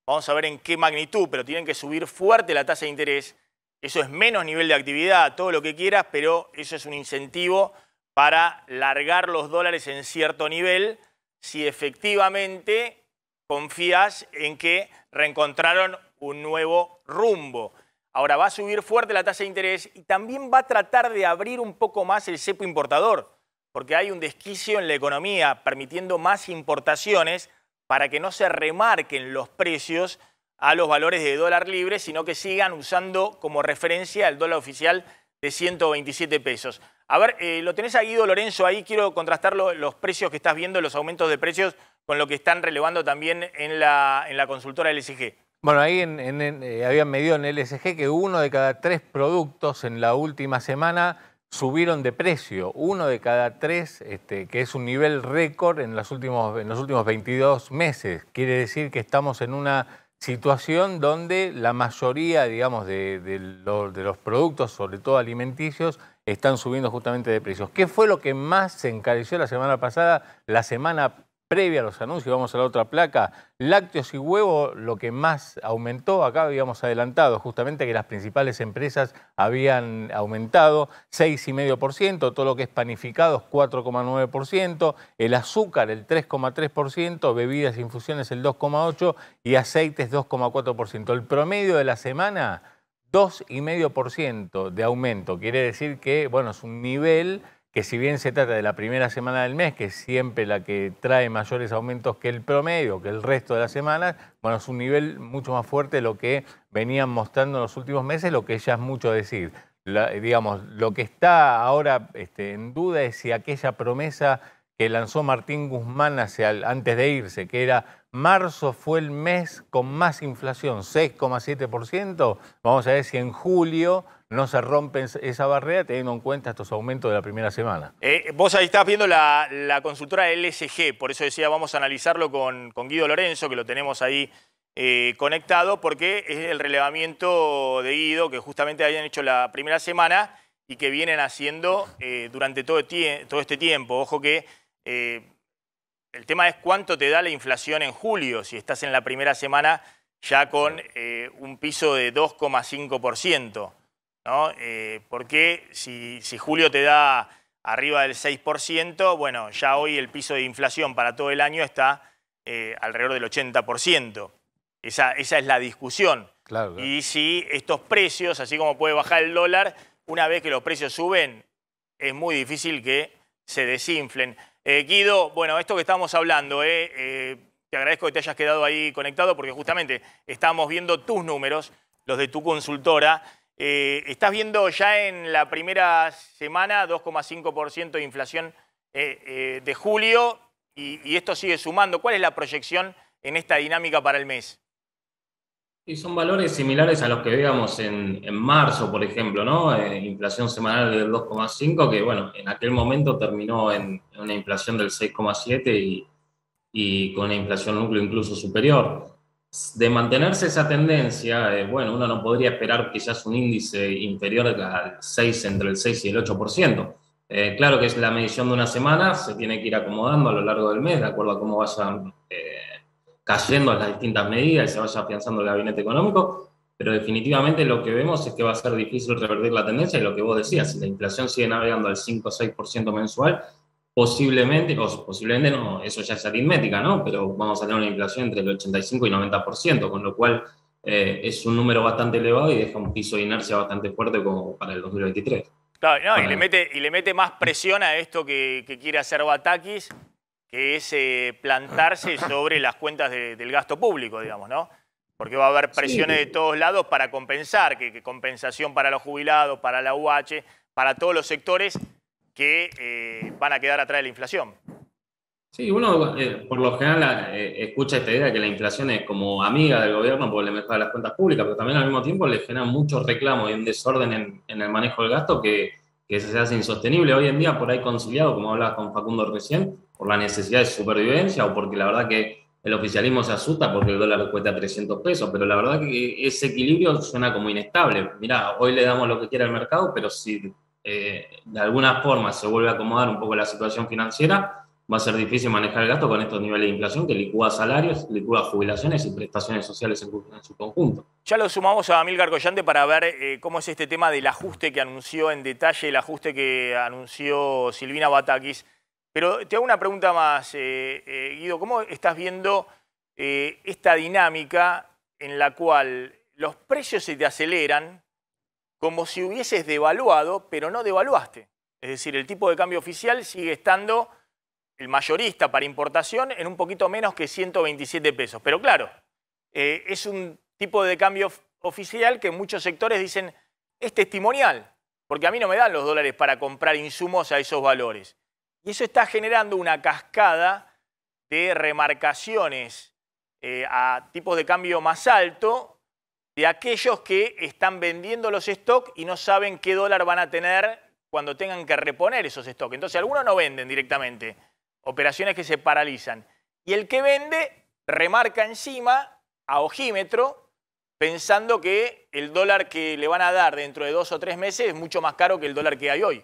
Vamos a ver en qué magnitud, pero tienen que subir fuerte la tasa de interés. Eso es menos nivel de actividad, todo lo que quieras, pero eso es un incentivo para largar los dólares en cierto nivel si efectivamente confías en que reencontraron un nuevo rumbo. Ahora va a subir fuerte la tasa de interés y también va a tratar de abrir un poco más el cepo importador, porque hay un desquicio en la economía permitiendo más importaciones para que no se remarquen los precios a los valores de dólar libre, sino que sigan usando como referencia el dólar oficial de 127 pesos. A ver, lo tenés a Guido, Lorenzo, ahí quiero contrastar los precios que estás viendo, los aumentos de precios, con lo que están relevando también en la consultora LSG. Bueno, ahí habían medido en el LSG que 1 de cada 3 productos en la última semana subieron de precio. 1 de cada 3, que es un nivel récord en los últimos 22 meses. Quiere decir que estamos en una situación donde la mayoría, digamos, de los productos, sobre todo alimenticios, están subiendo justamente de precios. ¿Qué fue lo que más se encareció la semana pasada? La semana previa a los anuncios, vamos a la otra placa, lácteos y huevo, lo que más aumentó, acá habíamos adelantado justamente que las principales empresas habían aumentado 6,5%, todo lo que es panificados 4,9%, el azúcar el 3,3%, bebidas e infusiones el 2,8% y aceites 2,4%. El promedio de la semana, 2,5% de aumento, quiere decir que, bueno, es un nivel que si bien se trata de la primera semana del mes, que es siempre la que trae mayores aumentos que el promedio, que el resto de las semanas, bueno, es un nivel mucho más fuerte de lo que venían mostrando en los últimos meses, lo que ya es mucho decir. Digamos, lo que está ahora en duda es si aquella promesa que lanzó Martín Guzmán antes de irse, que era marzo fue el mes con más inflación, 6,7%, vamos a ver si en julio no se rompe esa barrera teniendo en cuenta estos aumentos de la primera semana. Vos ahí estás viendo la consultora LSG, por eso decía vamos a analizarlo con Guido Lorenzo, que lo tenemos ahí conectado, porque es el relevamiento de Guido que justamente habían hecho la primera semana y que vienen haciendo durante todo este tiempo. Ojo que el tema es cuánto te da la inflación en julio, si estás en la primera semana ya con un piso de 2,5%. ¿No? Porque si julio te da arriba del 6%, bueno, ya hoy el piso de inflación para todo el año está alrededor del 80%. Esa es la discusión. Claro. Y si estos precios, así como puede bajar el dólar, una vez que los precios suben, es muy difícil que se desinflen. Guido, bueno, esto que estamos hablando, te agradezco que te hayas quedado ahí conectado porque justamente estamos viendo tus números, los de tu consultora. Estás viendo ya en la primera semana 2,5% de inflación de julio y esto sigue sumando. ¿Cuál es la proyección en esta dinámica para el mes? Y son valores similares a los que veíamos en marzo, por ejemplo, ¿no? Inflación semanal del 2,5, que bueno, en aquel momento terminó en una inflación del 6,7 y con una inflación núcleo incluso superior. De mantenerse esa tendencia, bueno, uno no podría esperar quizás un índice inferior al 6, entre el 6 y el 8%. Claro que es la medición de una semana, se tiene que ir acomodando a lo largo del mes, de acuerdo a cómo vayan cayendo las distintas medidas y se vaya afianzando el gabinete económico, pero definitivamente lo que vemos es que va a ser difícil revertir la tendencia y lo que vos decías, si la inflación sigue navegando al 5 o 6% mensual, posiblemente no, eso ya es aritmética, ¿no? Pero vamos a tener una inflación entre el 85 y 90%, con lo cual es un número bastante elevado y deja un piso de inercia bastante fuerte como para el 2023. Claro, no, y le mete más presión a esto que quiere hacer Batakis, que es plantarse sobre las cuentas del gasto público, digamos, ¿no? Porque va a haber presiones de todos lados para compensar, que compensación para los jubilados, para la UH, para todos los sectores que van a quedar atrás de la inflación. Sí, uno por lo general escucha esta idea de que la inflación es como amiga del gobierno porque le mejora las cuentas públicas, pero también al mismo tiempo le genera mucho reclamo y un desorden en el manejo del gasto que se hace insostenible. Hoy en día, por ahí conciliado, como hablabas con Facundo recién, por la necesidad de supervivencia o porque la verdad que el oficialismo se asusta porque el dólar cuesta 300 pesos, pero la verdad que ese equilibrio suena como inestable. Mirá, hoy le damos lo que quiera al mercado, pero si de alguna forma se vuelve a acomodar un poco la situación financiera, va a ser difícil manejar el gasto con estos niveles de inflación que licúa salarios, licúa jubilaciones y prestaciones sociales en su conjunto. Ya lo sumamos a Amílcar Collante para ver cómo es este tema del ajuste que anunció en detalle, el ajuste que anunció Silvina Batakis. Pero te hago una pregunta más, Guido. ¿Cómo estás viendo esta dinámica en la cual los precios se te aceleran como si hubieses devaluado, pero no devaluaste? Es decir, el tipo de cambio oficial sigue estando, el mayorista para importación, en un poquito menos que 127 pesos. Pero claro, es un tipo de cambio oficial que muchos sectores dicen es testimonial, porque a mí no me dan los dólares para comprar insumos a esos valores. Y eso está generando una cascada de remarcaciones a tipos de cambio más alto de aquellos que están vendiendo los stocks y no saben qué dólar van a tener cuando tengan que reponer esos stocks. Entonces algunos no venden directamente, operaciones que se paralizan. Y el que vende remarca encima a ojímetro pensando que el dólar que le van a dar dentro de 2 o 3 meses es mucho más caro que el dólar que hay hoy.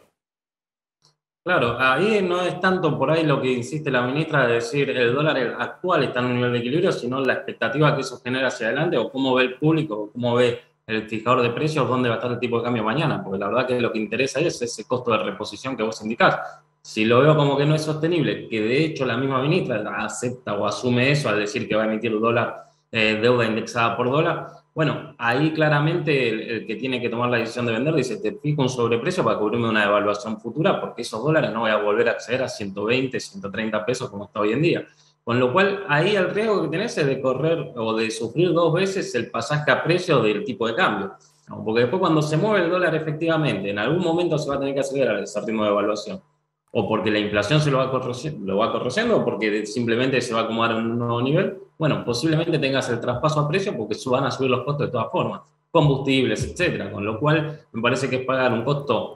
Claro, ahí no es tanto por ahí lo que insiste la ministra de decir el dólar actual está en un nivel de equilibrio, sino la expectativa que eso genera hacia adelante o cómo ve el público, o cómo ve el fijador de precios, dónde va a estar el tipo de cambio mañana, porque la verdad que lo que interesa es ese costo de reposición que vos indicás. Si lo veo como que no es sostenible, que de hecho la misma ministra acepta o asume eso al decir que va a emitir dólar, deuda indexada por dólar, bueno, ahí claramente el que tiene que tomar la decisión de vender dice, te fijo un sobreprecio para cubrirme una devaluación futura, porque esos dólares no voy a volver a acceder a 120, 130 pesos como está hoy en día. Con lo cual, ahí el riesgo que tenés es de correr o de sufrir 2 veces el pasaje a precio del tipo de cambio. ¿No? Porque después cuando se mueve el dólar efectivamente, en algún momento se va a tener que acelerar ese ritmo de evaluación. O porque la inflación se lo va corrigiendo, o porque simplemente se va a acomodar en un nuevo nivel. Bueno, posiblemente tengas el traspaso a precio porque van a subir los costos de todas formas. combustibles, etcétera. Con lo cual, me parece que es pagar un costo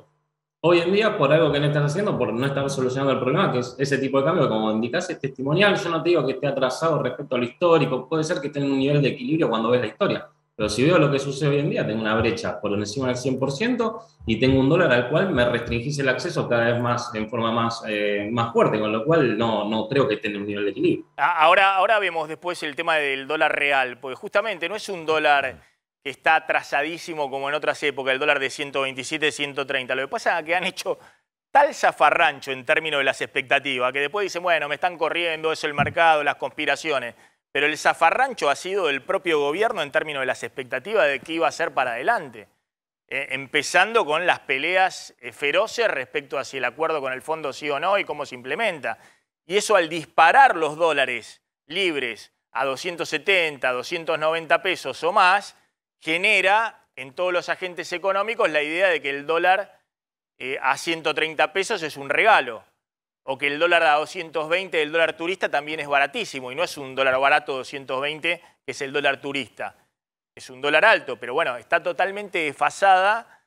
hoy en día por algo que no estás haciendo, por no estar solucionando el problema, que es ese tipo de cambio, como indicás, es testimonial. Yo no te digo que esté atrasado respecto a lo histórico, puede ser que esté en un nivel de equilibrio cuando ves la historia, pero si veo lo que sucede hoy en día, tengo una brecha por encima del 100% y tengo un dólar al cual me restringís el acceso cada vez más, en forma más fuerte, con lo cual no creo que esté en un nivel de equilibrio. Ahora vemos después el tema del dólar real, porque justamente no es un dólar que está atrasadísimo como en otras épocas, el dólar de 127, 130. Lo que pasa es que han hecho tal zafarrancho en términos de las expectativas, que después dicen, bueno, me están corriendo, es el mercado, las conspiraciones. Pero el zafarrancho ha sido del propio gobierno en términos de las expectativas de qué iba a ser para adelante. Empezando con las peleas feroces respecto a si el acuerdo con el fondo sí o no y cómo se implementa. Y eso al disparar los dólares libres a 270, 290 pesos o más, genera en todos los agentes económicos la idea de que el dólar a 130 pesos es un regalo, o que el dólar a 220 del dólar turista también es baratísimo, y no es un dólar barato 220, que es el dólar turista. Es un dólar alto, pero bueno, está totalmente desfasada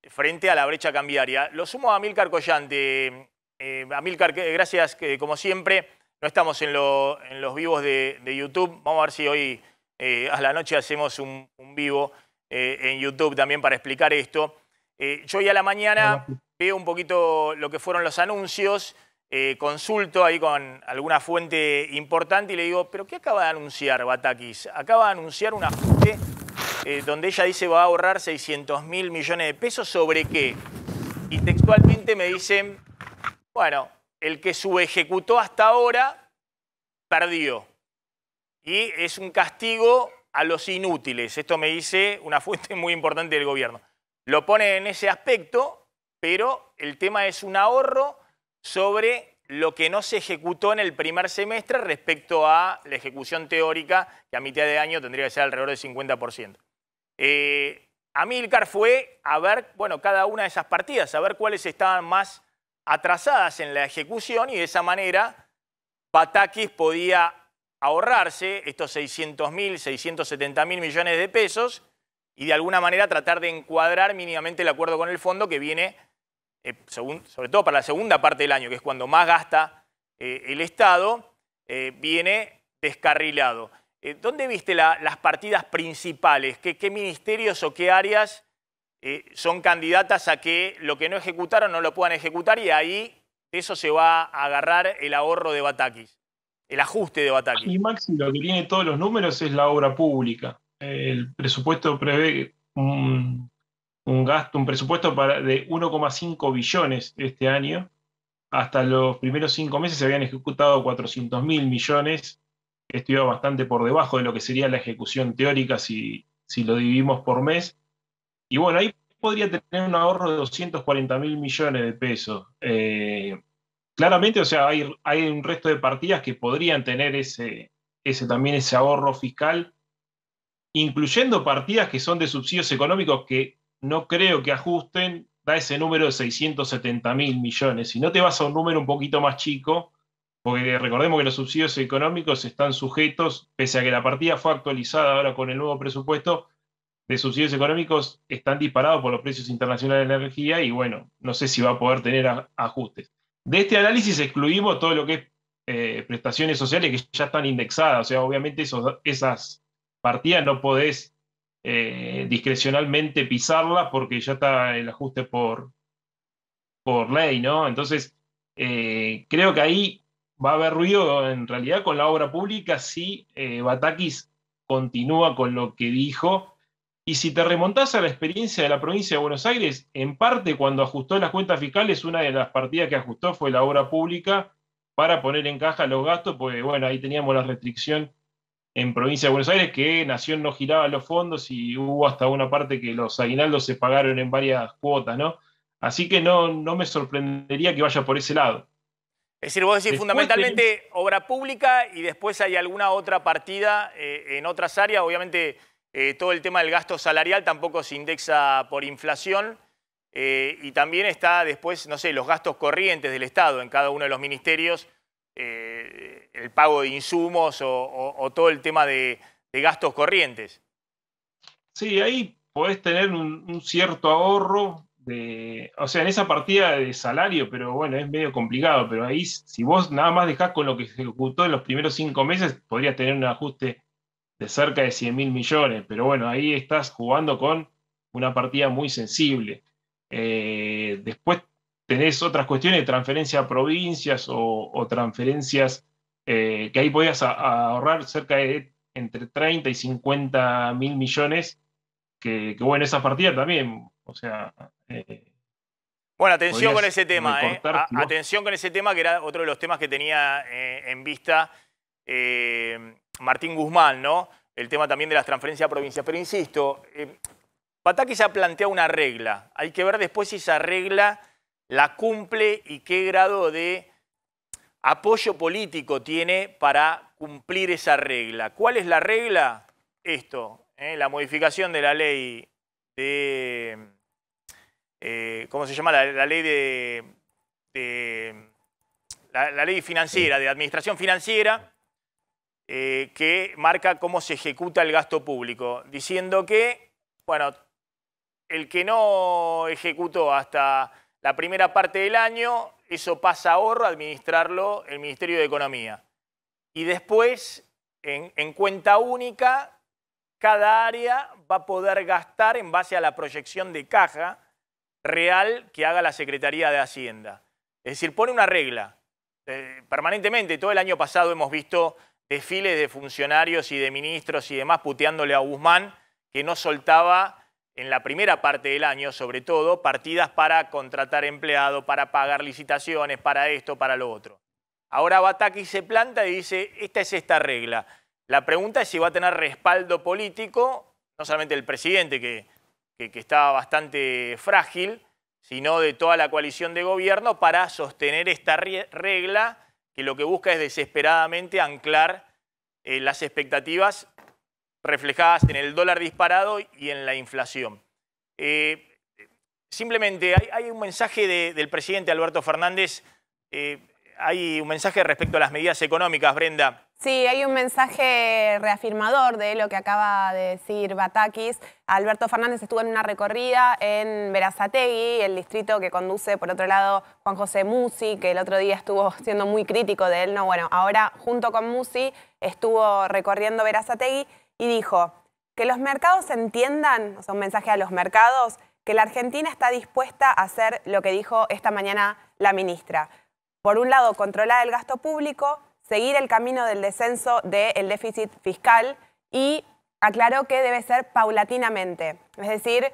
frente a la brecha cambiaria. Lo sumo a Amílcar Collante. Amílcar, gracias, como siempre. No estamos en los vivos de YouTube. Vamos a ver si hoy a la noche hacemos un vivo en YouTube también para explicar esto. Yo hoy a la mañana veo un poquito lo que fueron los anuncios, consulto ahí con alguna fuente importante y le digo, ¿pero qué acaba de anunciar Batakis? Acaba de anunciar un ajuste donde ella dice va a ahorrar 600.000 millones de pesos, ¿sobre qué? Y textualmente me dicen, bueno, el que subejecutó hasta ahora perdió. Y es un castigo a los inútiles. Esto me dice una fuente muy importante del gobierno. Lo pone en ese aspecto, pero el tema es un ahorro sobre lo que no se ejecutó en el primer semestre respecto a la ejecución teórica, que a mitad de año tendría que ser alrededor del 50%. Amílcar fue a ver, bueno, cada una de esas partidas, a ver cuáles estaban más atrasadas en la ejecución y de esa manera Batakis podía ahorrarse estos 600.000, 670.000 millones de pesos y de alguna manera tratar de encuadrar mínimamente el acuerdo con el fondo que viene, sobre todo para la segunda parte del año, que es cuando más gasta el Estado, viene descarrilado. ¿Dónde viste las partidas principales? ¿Qué ministerios o qué áreas son candidatas a que lo que no ejecutaron no lo puedan ejecutar y ahí de eso se va a agarrar el ahorro de Batakis, el ajuste de Batakis? Y Maxi, lo que tiene todos los números es la obra pública. El presupuesto prevé un presupuesto de 1,5 billones este año. Hasta los primeros 5 meses se habían ejecutado 400.000 millones. Esto iba bastante por debajo de lo que sería la ejecución teórica si lo dividimos por mes. Y bueno, ahí podría tener un ahorro de 240.000 millones de pesos. Claramente, o sea, hay un resto de partidas que podrían tener también ese ahorro fiscal, incluyendo partidas que son de subsidios económicos que no creo que ajusten, da ese número de 670.000 millones. Si no te vas a un número un poquito más chico, porque recordemos que los subsidios económicos están sujetos, pese a que la partida fue actualizada ahora con el nuevo presupuesto, de subsidios económicos están disparados por los precios internacionales de la energía y bueno, no sé si va a poder tener ajustes. De este análisis excluimos todo lo que es prestaciones sociales que ya están indexadas, o sea, obviamente esas partidas no podés discrecionalmente pisarlas porque ya está el ajuste por ley, ¿no? Entonces, creo que ahí va a haber ruido en realidad con la obra pública si Batakis continúa con lo que dijo. Y si te remontás a la experiencia de la provincia de Buenos Aires, en parte cuando ajustó las cuentas fiscales, una de las partidas que ajustó fue la obra pública para poner en caja los gastos, porque bueno, ahí teníamos la restricción en provincia de Buenos Aires que Nación no giraba los fondos y hubo hasta una parte que los aguinaldos se pagaron en varias cuotas, ¿no? Así que no me sorprendería que vaya por ese lado. Es decir, vos decís fundamentalmente obra pública y después hay alguna otra partida en otras áreas, obviamente. Todo el tema del gasto salarial tampoco se indexa por inflación y también está después, no sé, los gastos corrientes del Estado en cada uno de los ministerios, el pago de insumos o todo el tema de gastos corrientes. Sí, ahí podés tener un cierto ahorro o sea, en esa partida de salario, pero bueno, es medio complicado, pero ahí si vos nada más dejás con lo que se ejecutó en los primeros 5 meses, podrías tener un ajuste de cerca de 100.000 millones, pero bueno, ahí estás jugando con una partida muy sensible. Después tenés otras cuestiones de transferencia a provincias o transferencias que ahí podías ahorrar cerca de entre 30 y 50.000 millones, que bueno, esa partida también, o sea... bueno, atención con ese tema, atención con ese tema, que era otro de los temas que tenía en vista Martín Guzmán, ¿no? El tema también de las transferencias a provincias. Pero insisto, Batakis ha planteado una regla. Hay que ver después si esa regla la cumple y qué grado de apoyo político tiene para cumplir esa regla. ¿Cuál es la regla? Esto, la modificación de la ley de... ¿cómo se llama? La ley la ley financiera, de administración financiera, que marca cómo se ejecuta el gasto público, diciendo que, bueno, el que no ejecutó hasta la primera parte del año, eso pasa a ahorro a administrarlo el Ministerio de Economía. Y después, en cuenta única, cada área va a poder gastar en base a la proyección de caja real que haga la Secretaría de Hacienda. Es decir, pone una regla. Permanentemente, todo el año pasado hemos visto desfiles de funcionarios y de ministros y demás puteándole a Guzmán, que no soltaba en la primera parte del año, sobre todo, partidas para contratar empleados, para pagar licitaciones, para esto, para lo otro. Ahora Batakis se planta y dice, esta es esta regla. La pregunta es si va a tener respaldo político, no solamente del presidente, que está bastante frágil, sino de toda la coalición de gobierno para sostener esta regla que lo que busca es desesperadamente anclar las expectativas reflejadas en el dólar disparado y en la inflación. Simplemente hay un mensaje del presidente Alberto Fernández, hay un mensaje respecto a las medidas económicas, Brenda. Sí, hay un mensaje reafirmador de lo que acaba de decir Batakis. Alberto Fernández estuvo en una recorrida en Berazategui, el distrito que conduce, por otro lado, Juan José Musi, que el otro día estuvo siendo muy crítico de él. No, bueno, ahora junto con Musi estuvo recorriendo Berazategui y dijo que los mercados entiendan, o sea, un mensaje a los mercados, que la Argentina está dispuesta a hacer lo que dijo esta mañana la ministra. Por un lado, controlar el gasto público, seguir el camino del descenso del déficit fiscal y aclaró que debe ser paulatinamente. Es decir,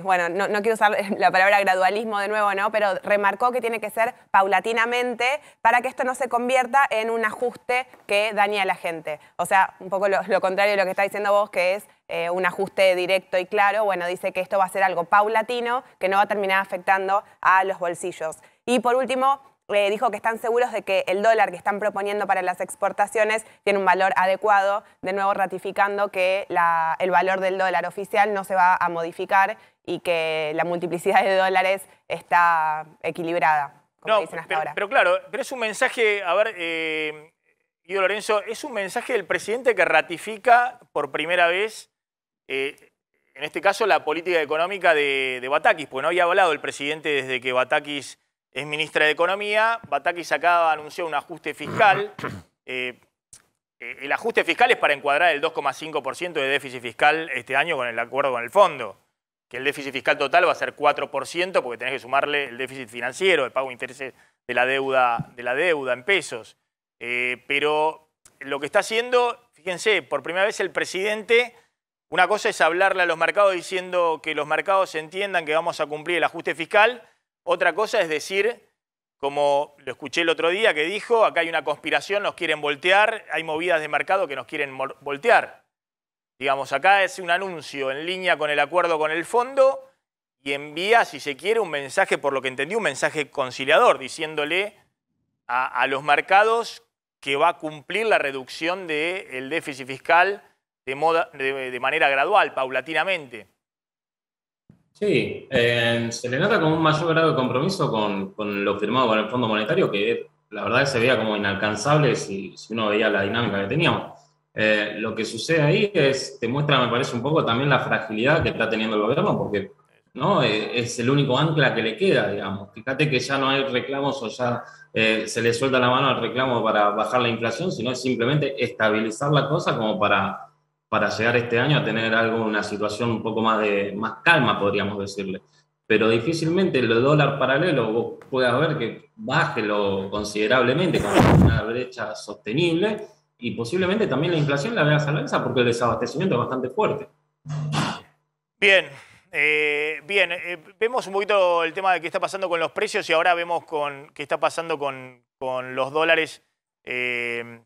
bueno, no quiero usar la palabra gradualismo de nuevo, ¿no? Pero remarcó que tiene que ser paulatinamente para que esto no se convierta en un ajuste que dañe a la gente. O sea, un poco lo contrario de lo que está diciendo vos, que es un ajuste directo y claro. Bueno, dice que esto va a ser algo paulatino que no va a terminar afectando a los bolsillos. Y por último, dijo que están seguros de que el dólar que están proponiendo para las exportaciones tiene un valor adecuado, de nuevo ratificando que el valor del dólar oficial no se va a modificar y que la multiplicidad de dólares está equilibrada, como dicen hasta ahora. Pero claro, pero es un mensaje, a ver, Guido Lorenzo, es un mensaje del presidente que ratifica por primera vez, en este caso, la política económica de Batakis, porque no había hablado el presidente desde que Batakis es ministra de Economía. Batakis acaba de anunciar un ajuste fiscal. El ajuste fiscal es para encuadrar el 2,5% de déficit fiscal este año con el acuerdo con el fondo. Que el déficit fiscal total va a ser 4% porque tenés que sumarle el déficit financiero, el pago de intereses de la deuda en pesos. Pero lo que está haciendo, fíjense, por primera vez el presidente, una cosa es hablarle a los mercados diciendo que los mercados entiendan que vamos a cumplir el ajuste fiscal. Otra cosa es decir, como lo escuché el otro día, que dijo, acá hay una conspiración, nos quieren voltear, hay movidas de mercado que nos quieren voltear. Digamos, acá es un anuncio en línea con el acuerdo con el fondo y envía, si se quiere, un mensaje, por lo que entendí, un mensaje conciliador, diciéndole a los mercados que va a cumplir la reducción del déficit fiscal de manera gradual, paulatinamente. Sí, se le nota como un mayor grado de compromiso con lo firmado con el Fondo Monetario, que la verdad que se veía como inalcanzable si uno veía la dinámica que teníamos. Lo que sucede ahí te muestra, me parece, un poco también la fragilidad que está teniendo el gobierno, porque ¿no? Es el único ancla que le queda, digamos. Fíjate que ya no hay reclamos o ya se le suelta la mano al reclamo para bajar la inflación, sino es simplemente estabilizar la cosa como para llegar este año a tener una situación un poco más calma, podríamos decirle. Pero difícilmente el dólar paralelo vos puedas ver que baje considerablemente con una brecha sostenible y posiblemente también la inflación la veas a la alza porque el desabastecimiento es bastante fuerte. Bien. Vemos un poquito el tema de qué está pasando con los precios y ahora vemos qué está pasando con los dólares, el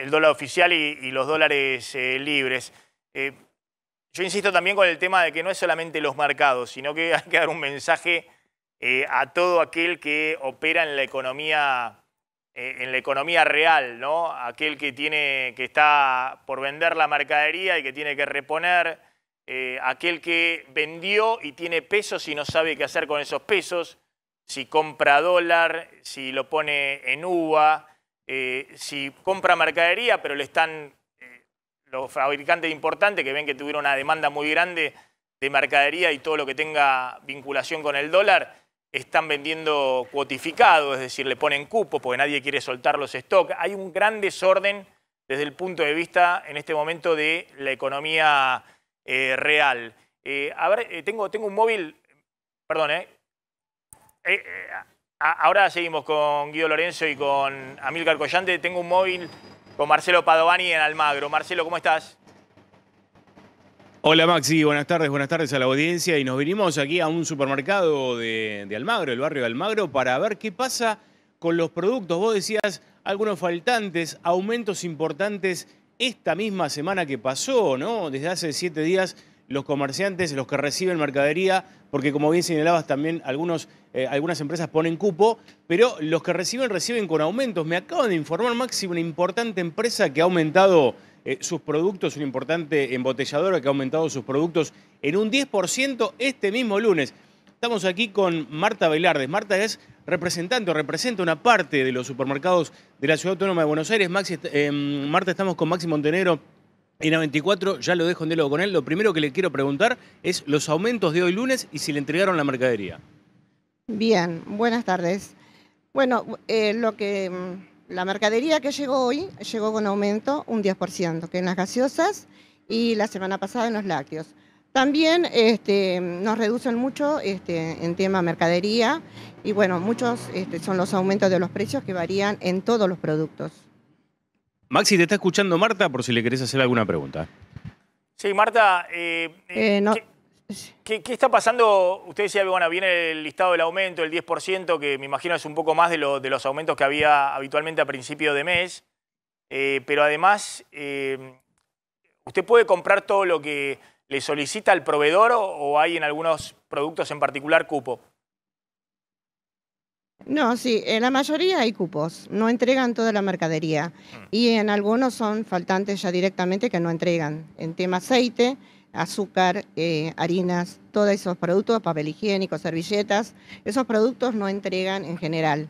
dólar oficial y los dólares libres. Yo insisto también con el tema de que no es solamente los mercados, sino que hay que dar un mensaje a todo aquel que opera en la economía real, ¿no? Aquel que está por vender la mercadería y que tiene que reponer. Aquel que vendió y tiene pesos y no sabe qué hacer con esos pesos, si compra dólar, si lo pone en UVA, si compra mercadería, pero le están los fabricantes importantes que ven que tuvieron una demanda muy grande de mercadería y todo lo que tenga vinculación con el dólar, están vendiendo cuotificado, es decir, le ponen cupo porque nadie quiere soltar los stocks. Hay un gran desorden desde el punto de vista en este momento de la economía real. A ver, tengo un móvil, perdón, ahora seguimos con Guido Lorenzo y con Amílcar Collante. Tengo un móvil con Marcelo Padovani en Almagro. Marcelo, ¿cómo estás? Hola Maxi, buenas tardes a la audiencia y nos vinimos aquí a un supermercado de Almagro, el barrio de Almagro, para ver qué pasa con los productos. Vos decías algunos faltantes, aumentos importantes esta misma semana que pasó, ¿no? Desde hace 7 días los comerciantes, los que reciben mercadería, porque como bien señalabas también algunas empresas ponen cupo, pero los que reciben con aumentos. Me acaban de informar, Maxi, una importante empresa que ha aumentado sus productos, una importante embotelladora que ha aumentado sus productos en un 10% este mismo lunes. Estamos aquí con Marta Velarde. Marta es representa una parte de los supermercados de la Ciudad Autónoma de Buenos Aires. Marta, estamos con Maxi Montenegro en A24, ya lo dejo en diálogo con él. Lo primero que le quiero preguntar es los aumentos de hoy lunes y si le entregaron la mercadería. Bien, buenas tardes. Bueno, la mercadería que llegó hoy, llegó con aumento un 10%, que en las gaseosas y la semana pasada en los lácteos. También nos reducen mucho en tema mercadería y bueno, muchos son los aumentos de los precios que varían en todos los productos. Maxi, te está escuchando Marta por si le querés hacer alguna pregunta. Sí, Marta, No. ¿qué está pasando? Usted decía, bueno, viene el listado del aumento, el 10%, que me imagino es un poco más de los aumentos que había habitualmente a principio de mes, pero además, ¿usted puede comprar todo lo que le solicita el proveedor o hay en algunos productos en particular cupo? No, sí, en la mayoría hay cupos, no entregan toda la mercadería y en algunos son faltantes ya directamente que no entregan. En tema aceite, azúcar, harinas, todos esos productos, papel higiénico, servilletas, esos productos no entregan en general.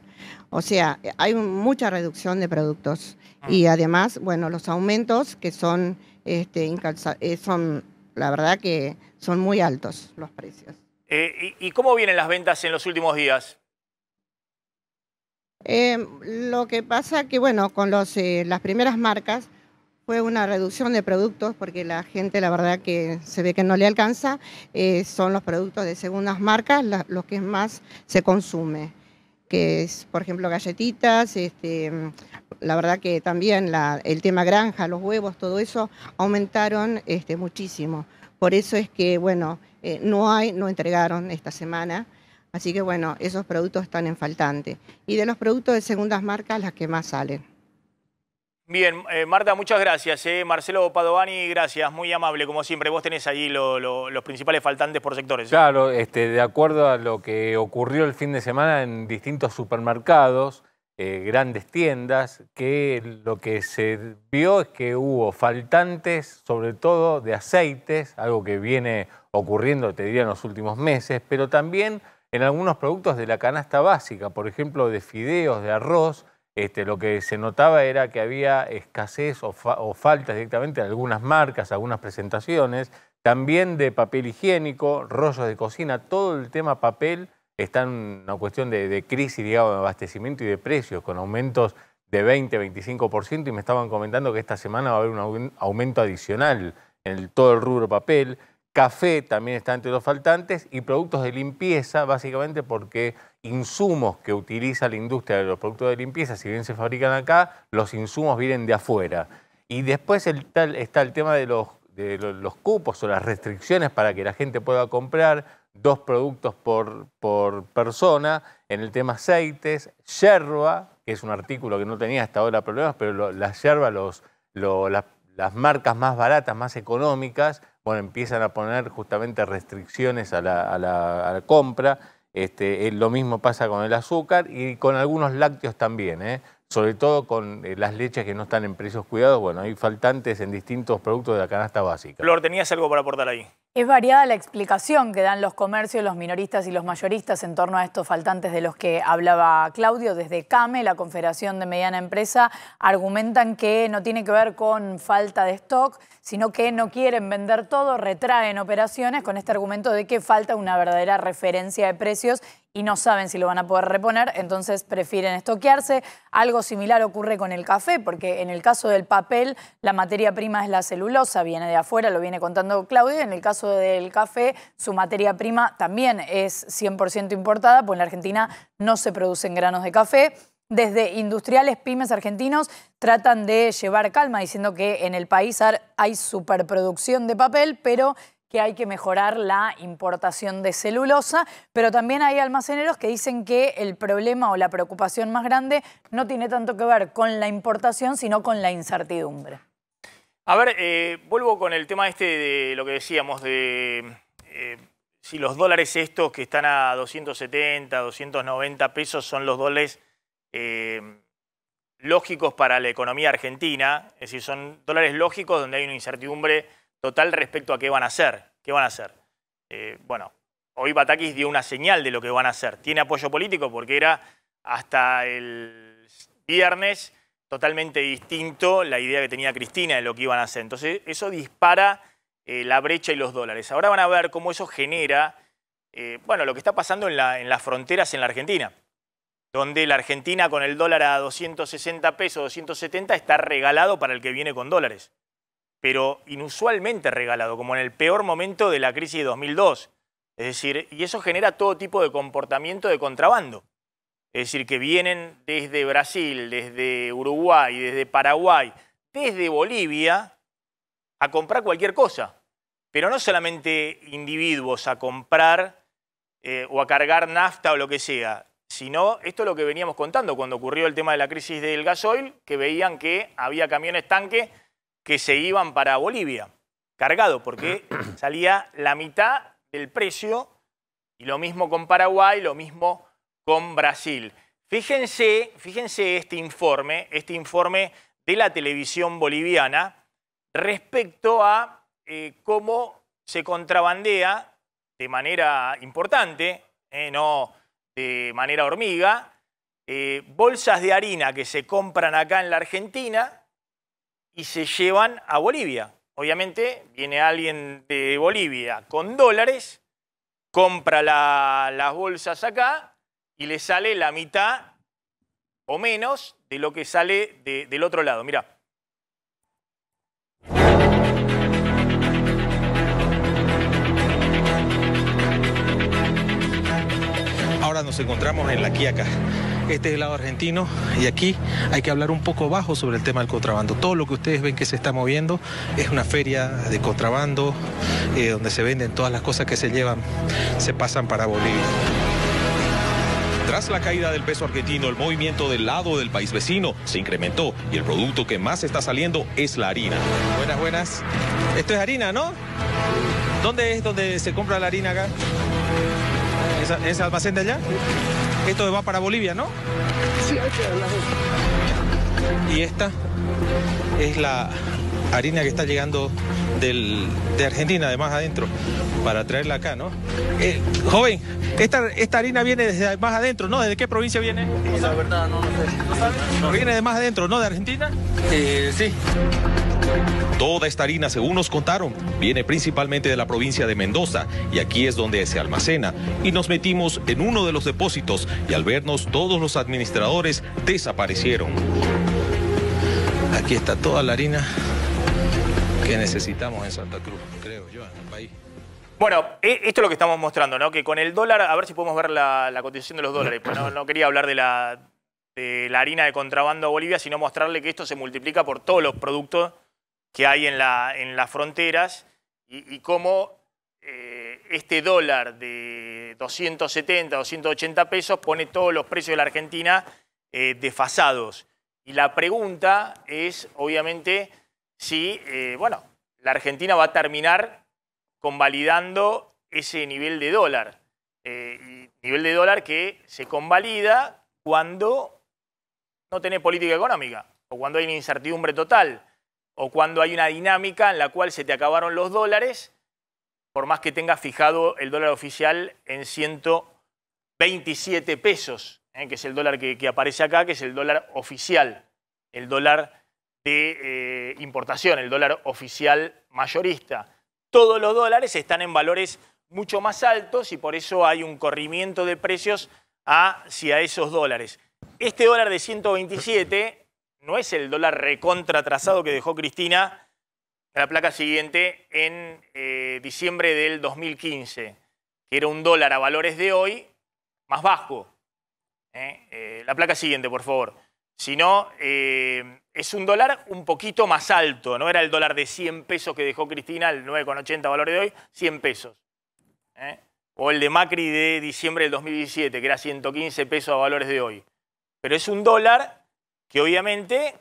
O sea, hay mucha reducción de productos y además, bueno, los aumentos que son, la verdad que son muy altos los precios. ¿Y cómo vienen las ventas en los últimos días? Lo que pasa que, bueno, con las primeras marcas fue una reducción de productos porque la gente, la verdad que se ve que no le alcanza, son los productos de segundas marcas los que más se consume, que es, por ejemplo, galletitas, la verdad que también el tema granja, los huevos, todo eso aumentaron muchísimo. Por eso es que, bueno, no entregaron esta semana. Así que bueno, esos productos están en faltante. Y de los productos de segundas marcas, las que más salen. Bien, Marta, muchas gracias. Marcelo Padovani, gracias, muy amable como siempre. Vos tenés allí los principales faltantes por sectores. Claro, de acuerdo a lo que ocurrió el fin de semana en distintos supermercados, grandes tiendas, que lo que se vio es que hubo faltantes, sobre todo de aceites, algo que viene ocurriendo, te diría, en los últimos meses, pero también en algunos productos de la canasta básica, por ejemplo, de fideos, de arroz, lo que se notaba era que había escasez o faltas directamente de algunas marcas, algunas presentaciones, también de papel higiénico, rollos de cocina, todo el tema papel está en una cuestión de crisis, digamos, de abastecimiento y de precios, con aumentos de 20-25%, y me estaban comentando que esta semana va a haber un aumento adicional en todo el rubro papel. Café también está entre los faltantes y productos de limpieza, básicamente porque insumos que utiliza la industria de los productos de limpieza, si bien se fabrican acá, los insumos vienen de afuera. Y después está el tema de los cupos o las restricciones para que la gente pueda comprar 2 productos por persona. En el tema aceites, yerba, que es un artículo que no tenía hasta ahora problemas, pero la yerba, las marcas más baratas, más económicas, bueno, empiezan a poner justamente restricciones a la compra. Lo mismo pasa con el azúcar y con algunos lácteos también, sobre todo con las leches que no están en precios cuidados. Bueno, hay faltantes en distintos productos de la canasta básica. Flor, ¿tenías algo para aportar ahí? Es variada la explicación que dan los comercios, los minoristas y los mayoristas en torno a estos faltantes de los que hablaba Claudio. Desde CAME, la Confederación de Mediana Empresa, argumentan que no tiene que ver con falta de stock, sino que no quieren vender todo, retraen operaciones con este argumento de que falta una verdadera referencia de precios y no saben si lo van a poder reponer, entonces prefieren estoquearse. Algo similar ocurre con el café, porque en el caso del papel la materia prima es la celulosa, viene de afuera, lo viene contando Claudio. En el caso del café, su materia prima también es 100% importada, pues en la Argentina no se producen granos de café. Desde industriales, pymes argentinos tratan de llevar calma, diciendo que en el país hay superproducción de papel, pero que hay que mejorar la importación de celulosa, pero también hay almaceneros que dicen que el problema o la preocupación más grande no tiene tanto que ver con la importación, sino con la incertidumbre. A ver, vuelvo con el tema de lo que decíamos, de si los dólares estos que están a 270, 290 pesos son los dólares lógicos para la economía argentina, es decir, son dólares lógicos donde hay una incertidumbre total respecto a qué van a hacer. ¿Qué van a hacer? Bueno, hoy Batakis dio una señal de lo que van a hacer. Tiene apoyo político porque era hasta el viernes totalmente distinto la idea que tenía Cristina de lo que iban a hacer. Entonces eso dispara la brecha y los dólares. Ahora van a ver cómo eso genera, bueno, lo que está pasando en las fronteras en la Argentina, donde la Argentina con el dólar a 260 pesos, 270, está regalado para el que viene con dólares. Pero inusualmente regalado, como en el peor momento de la crisis de 2002. Es decir, y eso genera todo tipo de comportamiento de contrabando. Es decir, que vienen desde Brasil, desde Uruguay, desde Paraguay, desde Bolivia, a comprar cualquier cosa. Pero no solamente individuos a comprar o a cargar nafta o lo que sea, sino esto es lo que veníamos contando cuando ocurrió el tema de la crisis del gasoil, que veían que había camiones tanque que se iban para Bolivia, cargado, porque salía la mitad del precio, y lo mismo con Paraguay, lo mismo con Brasil. Fíjense este informe de la televisión boliviana respecto a cómo se contrabandea de manera importante, no de manera hormiga, bolsas de harina que se compran acá en la Argentina y se llevan a Bolivia. Obviamente viene alguien de Bolivia con dólares, compra las bolsas acá y le sale la mitad o menos de lo que sale del otro lado. Mirá. Ahora nos encontramos en La Quiaca. Este es el lado argentino y aquí hay que hablar un poco bajo sobre el tema del contrabando. Todo lo que ustedes ven que se está moviendo es una feria de contrabando donde se venden todas las cosas que se llevan, se pasan para Bolivia. Tras la caída del peso argentino, el movimiento del lado del país vecino se incrementó y el producto que más está saliendo es la harina. Buenas, buenas. Esto es harina, ¿no? ¿Dónde es donde se compra la harina acá? ¿Ese almacén de allá? Esto va para Bolivia, ¿no? Sí, hay que hablar. Y esta es la harina que está llegando de Argentina, de más adentro, para traerla acá, ¿no? Joven, esta harina viene desde más adentro, ¿no? ¿Desde qué provincia viene? La verdad, no sé. ¿No sabes? ¿Viene de más adentro, no? ¿De Argentina? Sí. Toda esta harina, según nos contaron, viene principalmente de la provincia de Mendoza y aquí es donde se almacena. Y nos metimos en uno de los depósitos y al vernos todos los administradores desaparecieron. Aquí está toda la harina que necesitamos en Santa Cruz, creo yo, en el país. Bueno, esto es lo que estamos mostrando, ¿no? Que con el dólar, a ver si podemos ver la cotización de los dólares. Pues no quería hablar de la harina de contrabando a Bolivia, sino mostrarle que esto se multiplica por todos los productos que hay en las fronteras y cómo este dólar de 270, 280 pesos pone todos los precios de la Argentina desfasados. Y la pregunta es, obviamente, si la Argentina va a terminar convalidando ese nivel de dólar. Nivel de dólar que se convalida cuando no tenés política económica, o cuando hay una incertidumbre total, o cuando hay una dinámica en la cual se te acabaron los dólares, por más que tengas fijado el dólar oficial en 127 pesos, que es el dólar que aparece acá, que es el dólar oficial, el dólar de importación, el dólar oficial mayorista. Todos los dólares están en valores mucho más altos y por eso hay un corrimiento de precios hacia esos dólares. Este dólar de 127 no es el dólar recontra atrasado que dejó Cristina en la placa siguiente en diciembre del 2015, que era un dólar a valores de hoy más bajo. La placa siguiente, por favor. Sino es un dólar un poquito más alto. No era el dólar de 100 pesos que dejó Cristina, el 9,80 valores de hoy, 100 pesos. O el de Macri de diciembre del 2017, que era 115 pesos a valores de hoy. Pero es un dólar que obviamente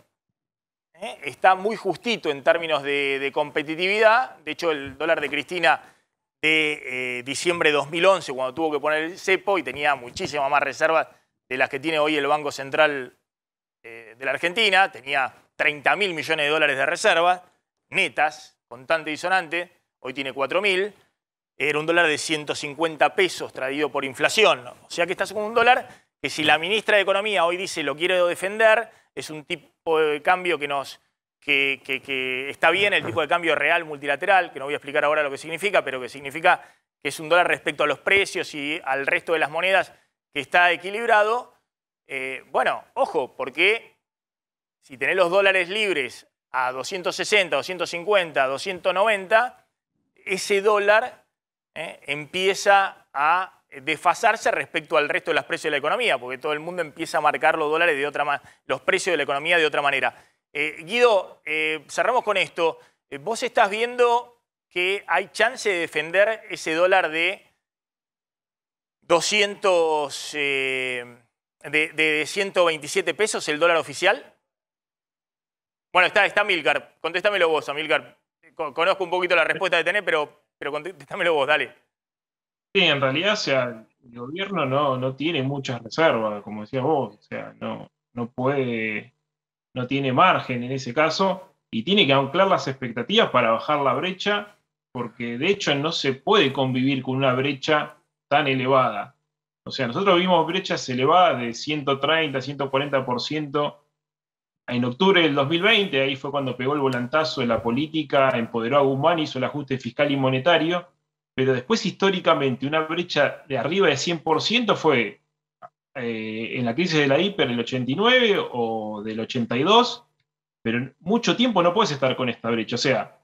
está muy justito en términos de competitividad. De hecho, el dólar de Cristina de diciembre de 2011, cuando tuvo que poner el cepo y tenía muchísimas más reservas de las que tiene hoy el Banco Central de la Argentina, tenía 30.000 millones de dólares de reservas, netas, contante y sonante, hoy tiene 4.000, era un dólar de 150 pesos traído por inflación. O sea que estás con un dólar que si la ministra de Economía hoy dice lo quiero defender, es un tipo de cambio que está bien, el tipo de cambio real multilateral, que no voy a explicar ahora lo que significa, pero que significa que es un dólar respecto a los precios y al resto de las monedas que está equilibrado. Bueno, ojo, porque si tenés los dólares libres a 260, 250, 290, ese dólar empieza a desfasarse respecto al resto de los precios de la economía, porque todo el mundo empieza a marcar los dólares de los precios de la economía de otra manera. Guido, cerramos con esto. ¿Vos estás viendo que hay chance de defender ese dólar de 127 pesos, el dólar oficial? Bueno, está Amílcar. Contéstamelo vos, Amílcar. Conozco un poquito la respuesta que tenés, pero contéstamelo vos, dale. Sí, en realidad, o sea, el gobierno no tiene muchas reservas, como decías vos, o sea, no puede, no tiene margen en ese caso, y tiene que anclar las expectativas para bajar la brecha, porque de hecho no se puede convivir con una brecha tan elevada. O sea, nosotros vimos brechas elevadas de 130, 140% en octubre del 2020, ahí fue cuando pegó el volantazo de la política, empoderó a Guzmán, hizo el ajuste fiscal y monetario, pero después históricamente una brecha de arriba de 100% fue en la crisis de la hiper del 89 o del 82, pero mucho tiempo no puedes estar con esta brecha. O sea,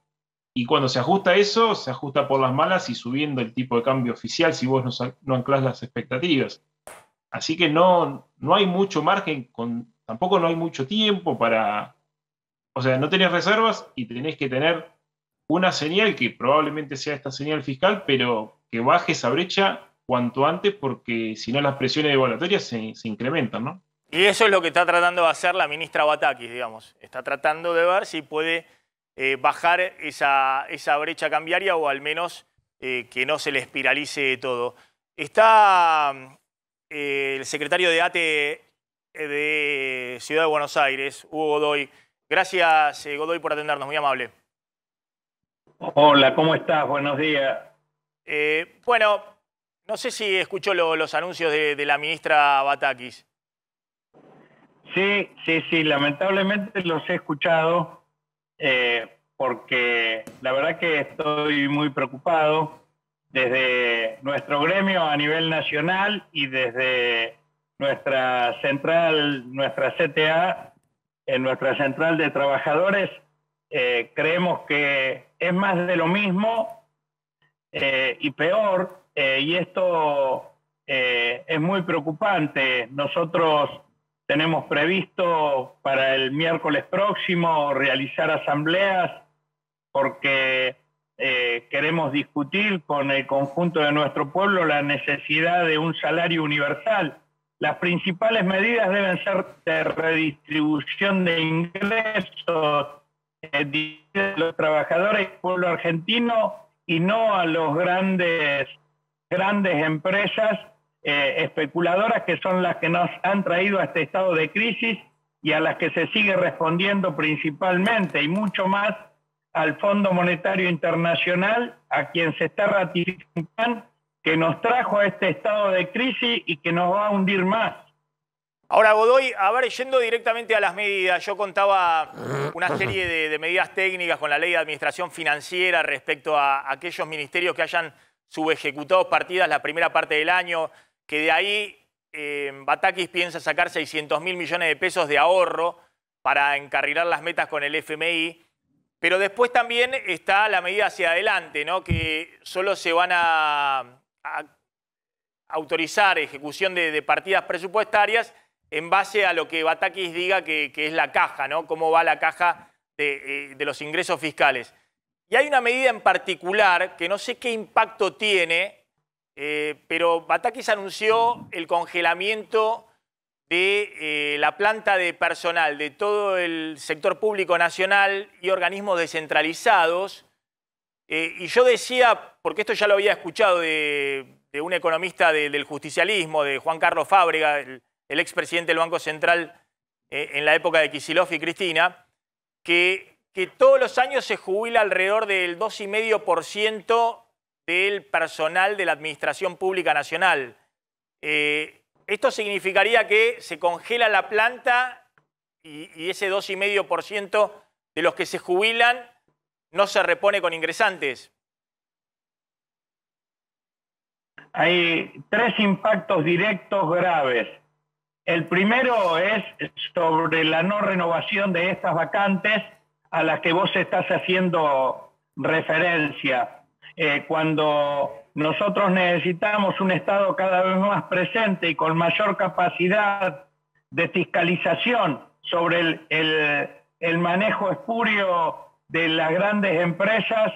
y cuando se ajusta eso, se ajusta por las malas y subiendo el tipo de cambio oficial si vos no anclás las expectativas. Así que no hay mucho margen, tampoco no hay mucho tiempo para... O sea, no tenés reservas y tenés que tener una señal que probablemente sea esta señal fiscal, pero que baje esa brecha cuanto antes, porque si no las presiones devaluatorias se incrementan, ¿no? Y eso es lo que está tratando de hacer la ministra Batakis, digamos. Está tratando de ver si puede bajar esa brecha cambiaria o al menos que no se le espiralice todo. Está el secretario de ATE de Ciudad de Buenos Aires, Hugo Godoy, Gracias, Godoy, por atendernos, muy amable. Hola, ¿cómo estás? Buenos días. Bueno, no sé si escuchó los anuncios de la ministra Batakis. Sí, lamentablemente los he escuchado porque la verdad que estoy muy preocupado desde nuestro gremio a nivel nacional y desde nuestra central, nuestra CTA, en nuestra central de trabajadores, creemos que es más de lo mismo y peor, y esto es muy preocupante. Nosotros tenemos previsto para el miércoles próximo realizar asambleas porque queremos discutir con el conjunto de nuestro pueblo la necesidad de un salario universal. Las principales medidas deben ser de redistribución de ingresos de los trabajadores del pueblo argentino y no a los grandes empresas especuladoras que son las que nos han traído a este estado de crisis y a las que se sigue respondiendo principalmente, y mucho más al Fondo Monetario Internacional, a quien se está ratificando, que nos trajo a este estado de crisis y que nos va a hundir más. Ahora, Godoy, a ver, yendo directamente a las medidas, yo contaba una serie de medidas técnicas con la Ley de Administración Financiera respecto a aquellos ministerios que hayan subejecutado partidas la primera parte del año, que de ahí Batakis piensa sacar 600.000 millones de pesos de ahorro para encarrilar las metas con el FMI. Pero después también está la medida hacia adelante, ¿no? Que solo se van a autorizar ejecución de partidas presupuestarias en base a lo que Batakis diga que es la caja, ¿no? Cómo va la caja de los ingresos fiscales. Y hay una medida en particular que no sé qué impacto tiene, pero Batakis anunció el congelamiento de la planta de personal de todo el sector público nacional y organismos descentralizados. Y yo decía, porque esto ya lo había escuchado de un economista del justicialismo, de Juan Carlos Fábrega, el expresidente del Banco Central en la época de Kicillof y Cristina, que todos los años se jubila alrededor del 2,5% del personal de la Administración Pública Nacional. Esto significaría que se congela la planta y ese 2,5% de los que se jubilan no se repone con ingresantes. Hay tres impactos directos graves. El primero es sobre la no renovación de estas vacantes a las que vos estás haciendo referencia. Cuando nosotros necesitamos un Estado cada vez más presente y con mayor capacidad de fiscalización sobre el manejo espurio de las grandes empresas,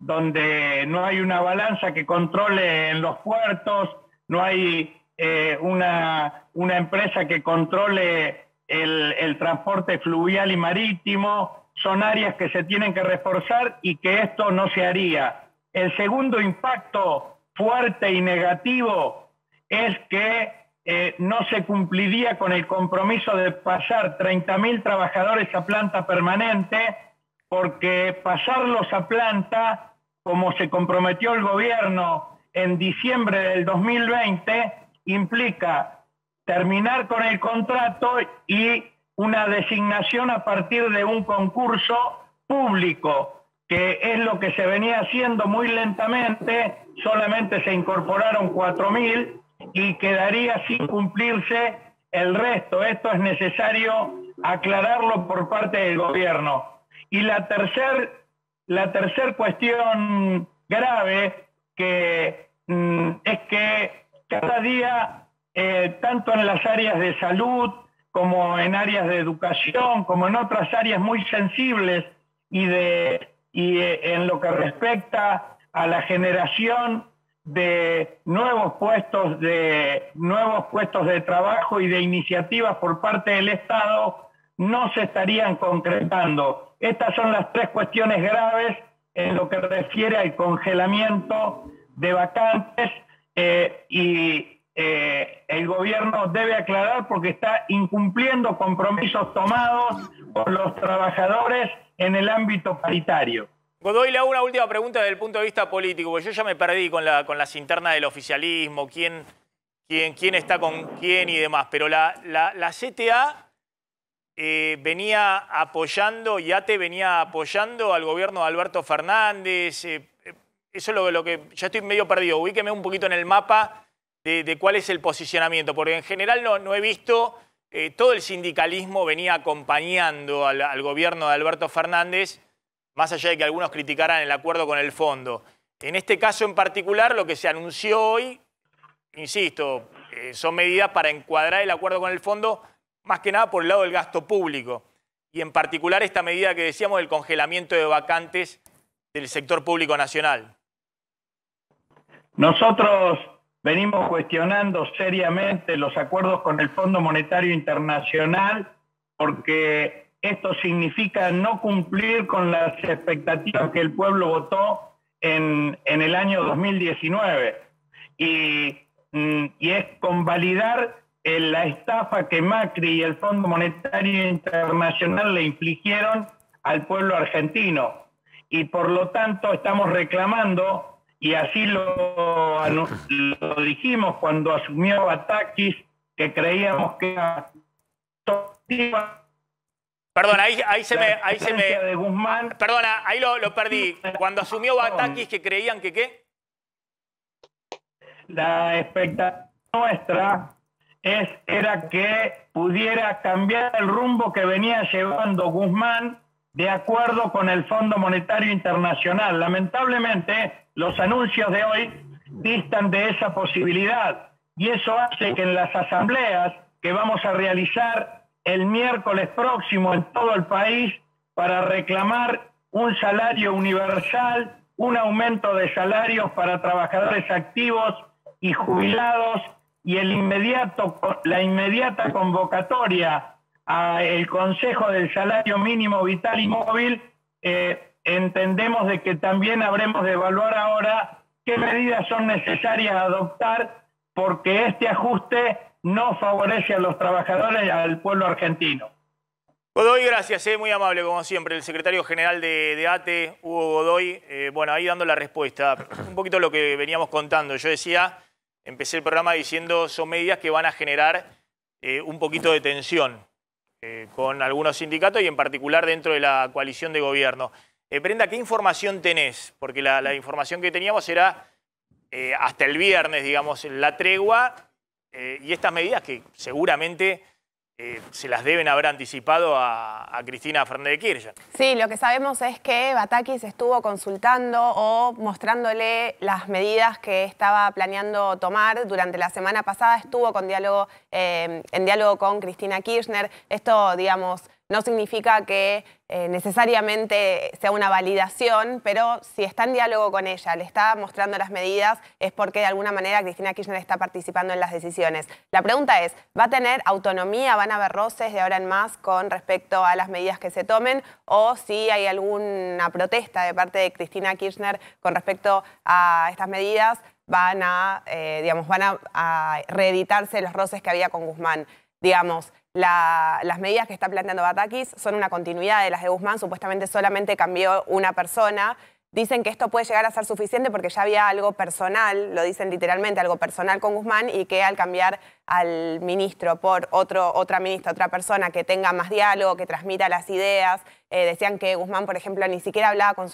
donde no hay una balanza que controle en los puertos, no hay una empresa que controle el transporte fluvial y marítimo, son áreas que se tienen que reforzar y que esto no se haría. El segundo impacto fuerte y negativo es que no se cumpliría con el compromiso de pasar 30.000 trabajadores a planta permanente, porque pasarlos a planta, como se comprometió el gobierno en diciembre del 2020, implica terminar con el contrato y una designación a partir de un concurso público, que es lo que se venía haciendo muy lentamente. Solamente se incorporaron 4.000 y quedaría sin cumplirse el resto. Esto es necesario aclararlo por parte del gobierno. Y la tercer cuestión grave que es que cada día, tanto en las áreas de salud como en áreas de educación, como en otras áreas muy sensibles y en lo que respecta a la generación de nuevos puestos de trabajo y de iniciativas por parte del Estado, no se estarían concretando. Estas son las tres cuestiones graves en lo que refiere al congelamiento de vacantes e el gobierno debe aclarar porque está incumpliendo compromisos tomados por los trabajadores en el ámbito paritario. Godoy, le hago una última pregunta desde el punto de vista político, porque yo ya me perdí con las internas del oficialismo, quién está con quién y demás, pero la CTA venía apoyando, y ATE venía apoyando al gobierno de Alberto Fernández. Eso es lo que ya estoy medio perdido. Ubíqueme un poquito en el mapa de cuál es el posicionamiento, porque en general no he visto, todo el sindicalismo venía acompañando al gobierno de Alberto Fernández, más allá de que algunos criticaran el acuerdo con el fondo. En este caso en particular, lo que se anunció hoy, insisto, son medidas para encuadrar el acuerdo con el fondo, más que nada por el lado del gasto público. Y en particular esta medida que decíamos del congelamiento de vacantes del sector público nacional. Nosotros venimos cuestionando seriamente los acuerdos con el Fondo Monetario Internacional porque esto significa no cumplir con las expectativas que el pueblo votó en el año 2019. Y es convalidar la estafa que Macri y el Fondo Monetario Internacional le infligieron al pueblo argentino. Y por lo tanto estamos reclamando, y así lo dijimos cuando asumió Batakis, que creíamos que era... Perdona, ahí se me... de Guzmán. Perdona, ahí lo perdí. Cuando asumió Batakis, que creían que ¿qué? La expectativa nuestra era que pudiera cambiar el rumbo que venía llevando Guzmán de acuerdo con el Fondo Monetario Internacional. Lamentablemente, los anuncios de hoy distan de esa posibilidad y eso hace que en las asambleas que vamos a realizar el miércoles próximo en todo el país para reclamar un salario universal, un aumento de salarios para trabajadores activos y jubilados y la inmediata convocatoria al Consejo del Salario Mínimo Vital y Móvil, entendemos de que también habremos de evaluar ahora qué medidas son necesarias adoptar porque este ajuste no favorece a los trabajadores y al pueblo argentino. Godoy, gracias, muy amable como siempre. El secretario general de ATE, Hugo Godoy, bueno, ahí dando la respuesta. Un poquito lo que veníamos contando. Yo decía, empecé el programa diciendo, son medidas que van a generar un poquito de tensión con algunos sindicatos y en particular dentro de la coalición de gobierno. Brenda, ¿qué información tenés? Porque la información que teníamos era hasta el viernes, digamos, la tregua y estas medidas que seguramente se las deben haber anticipado a Cristina Fernández de Kirchner. Sí, lo que sabemos es que Batakis estuvo consultando o mostrándole las medidas que estaba planeando tomar. Durante la semana pasada estuvo en diálogo con Cristina Kirchner. Esto, digamos, no significa que necesariamente sea una validación, pero si está en diálogo con ella, le está mostrando las medidas, es porque de alguna manera Cristina Kirchner está participando en las decisiones. La pregunta es, ¿va a tener autonomía? ¿Van a haber roces de ahora en más con respecto a las medidas que se tomen? ¿O si hay alguna protesta de parte de Cristina Kirchner con respecto a estas medidas, van a reeditarse los roces que había con Guzmán? Digamos, las medidas que está planteando Batakis son una continuidad de las de Guzmán, supuestamente solamente cambió una persona. Dicen que esto puede llegar a ser suficiente porque ya había algo personal, lo dicen literalmente, algo personal con Guzmán, y que al cambiar al ministro por otra ministra, otra persona que tenga más diálogo, que transmita las ideas, decían que Guzmán, por ejemplo, ni siquiera hablaba con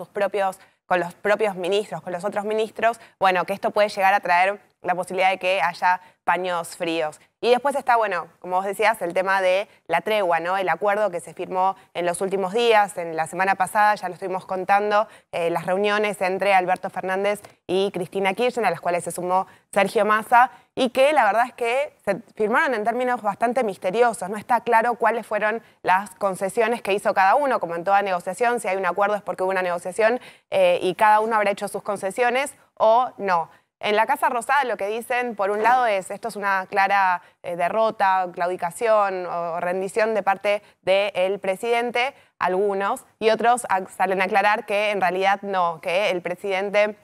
los propios ministros, con los otros ministros, bueno, que esto puede llegar a traer la posibilidad de que haya paños fríos. Y después está, bueno, como vos decías, el tema de la tregua, ¿no? El acuerdo que se firmó en los últimos días, en la semana pasada, ya lo estuvimos contando, las reuniones entre Alberto Fernández y Cristina Kirchner, a las cuales se sumó Sergio Massa, y que la verdad es que se firmaron en términos bastante misteriosos. No está claro cuáles fueron las concesiones que hizo cada uno, como en toda negociación, si hay un acuerdo es porque hubo una negociación y cada uno habrá hecho sus concesiones o no. En la Casa Rosada lo que dicen, por un lado, es esto es una clara derrota, claudicación o rendición de parte del presidente, algunos, y otros salen a aclarar que en realidad no, que el presidente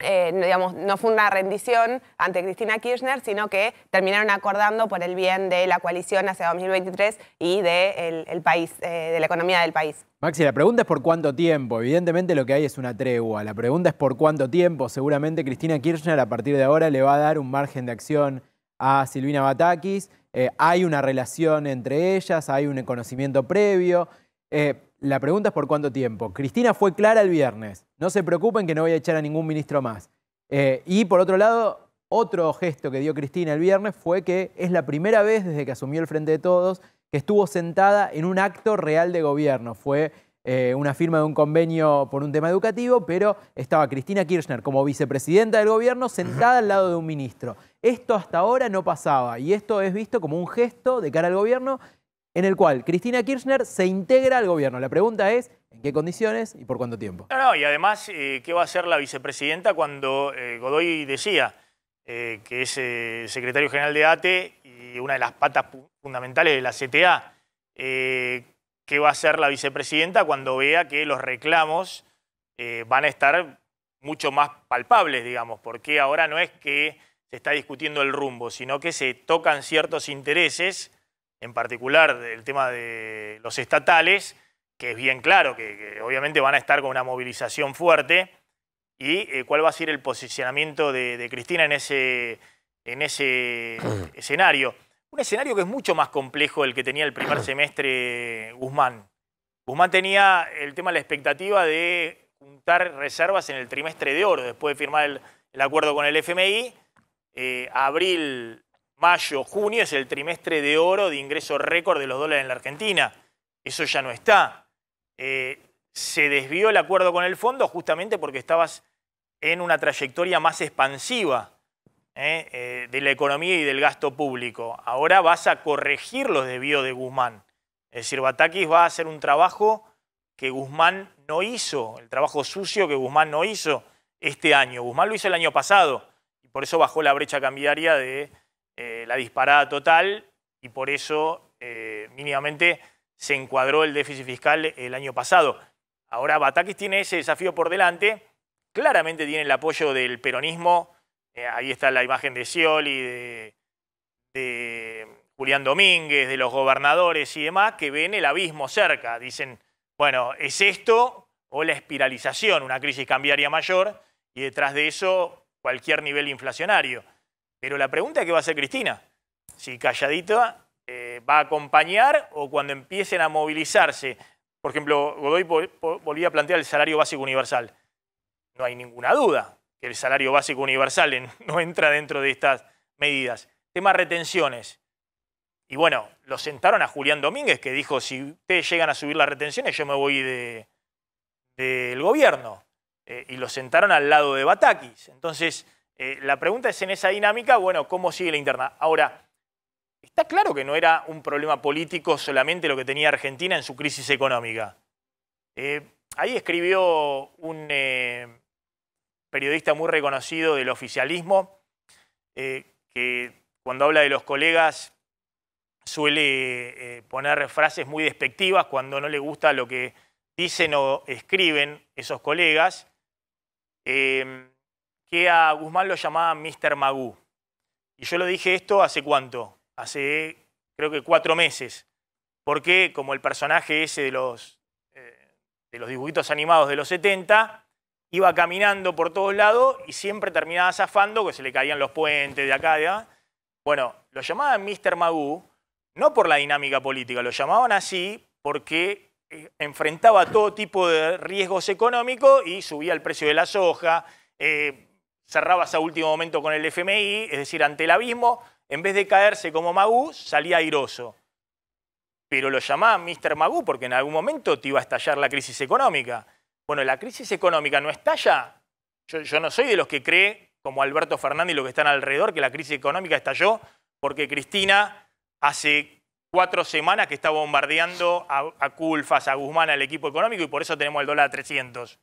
digamos, no fue una rendición ante Cristina Kirchner, sino que terminaron acordando por el bien de la coalición hacia 2023 y del país, de la economía del país. Maxi, la pregunta es por cuánto tiempo. Evidentemente lo que hay es una tregua. La pregunta es por cuánto tiempo. Seguramente Cristina Kirchner a partir de ahora le va a dar un margen de acción a Silvina Batakis. Hay una relación entre ellas, hay un conocimiento previo. La pregunta es por cuánto tiempo. Cristina fue clara el viernes. No se preocupen que no voy a echar a ningún ministro más. Y por otro lado, otro gesto que dio Cristina el viernes fue que es la primera vez desde que asumió el Frente de Todos que estuvo sentada en un acto real de gobierno. Fue una firma de un convenio por un tema educativo, pero estaba Cristina Kirchner como vicepresidenta del gobierno sentada al lado de un ministro. Esto hasta ahora no pasaba y esto es visto como un gesto de cara al gobierno en el cual Cristina Kirchner se integra al gobierno. La pregunta es, ¿en qué condiciones y por cuánto tiempo? No, y además, ¿qué va a hacer la vicepresidenta cuando Godoy decía que es secretario general de ATE y una de las patas fundamentales de la CTA? ¿Qué va a hacer la vicepresidenta cuando vea que los reclamos van a estar mucho más palpables, digamos? Porque ahora no es que se está discutiendo el rumbo, sino que se tocan ciertos intereses, en particular el tema de los estatales, que es bien claro que obviamente van a estar con una movilización fuerte. ¿Y cuál va a ser el posicionamiento de Cristina en ese escenario? Un escenario que es mucho más complejo del que tenía el primer semestre Guzmán. Guzmán tenía el tema de la expectativa de juntar reservas en el trimestre de oro, después de firmar el acuerdo con el FMI. Abril, mayo, junio es el trimestre de oro de ingreso récord de los dólares en la Argentina. Eso ya no está. Se desvió el acuerdo con el fondo justamente porque estabas en una trayectoria más expansiva de la economía y del gasto público. Ahora vas a corregir los desvíos de Guzmán. Es decir, Batakis va a hacer un trabajo que Guzmán no hizo, el trabajo sucio que Guzmán no hizo este año. Guzmán lo hizo el año pasado y por eso bajó la brecha cambiaria de la disparada total y por eso mínimamente se encuadró el déficit fiscal el año pasado. Ahora Batakis tiene ese desafío por delante. Claramente tiene el apoyo del peronismo. Ahí está la imagen de Scioli, de Julián Domínguez, de los gobernadores y demás, que ven el abismo cerca. Dicen, bueno, ¿es esto o la espiralización, una crisis cambiaria mayor? Y detrás de eso, cualquier nivel inflacionario. Pero la pregunta es qué va a hacer Cristina. Si calladita va a acompañar o cuando empiecen a movilizarse. Por ejemplo, Godoy volvía a plantear el salario básico universal. No hay ninguna duda que el salario básico universal no entra dentro de estas medidas. Tema retenciones. Y bueno, lo sentaron a Julián Domínguez, que dijo, si ustedes llegan a subir las retenciones, yo me voy del gobierno. Y lo sentaron al lado de Batakis. Entonces, la pregunta es en esa dinámica, bueno, ¿cómo sigue la interna? Ahora, está claro que no era un problema político solamente lo que tenía Argentina en su crisis económica. Ahí escribió un periodista muy reconocido del oficialismo, que cuando habla de los colegas suele poner frases muy despectivas cuando no le gusta lo que dicen o escriben esos colegas, que a Guzmán lo llamaban Mr. Magoo. Y yo lo dije esto hace ¿cuánto? Hace creo que 4 meses. Porque como el personaje ese de los dibujitos animados de los 70, iba caminando por todos lados y siempre terminaba zafando, que se le caían los puentes de acá, de allá. Bueno, lo llamaban Mr. Magoo, no por la dinámica política, lo llamaban así porque enfrentaba todo tipo de riesgos económicos y subía el precio de la soja, cerrabas a último momento con el FMI, es decir, ante el abismo, en vez de caerse como Magoo, salía airoso. Pero lo llamaban Mr. Magoo porque en algún momento te iba a estallar la crisis económica. Bueno, la crisis económica no estalla. Yo no soy de los que cree, como Alberto Fernández y los que están alrededor, que la crisis económica estalló porque Cristina hace 4 semanas que está bombardeando a Culfas, a Guzmán, al equipo económico y por eso tenemos el dólar a 300.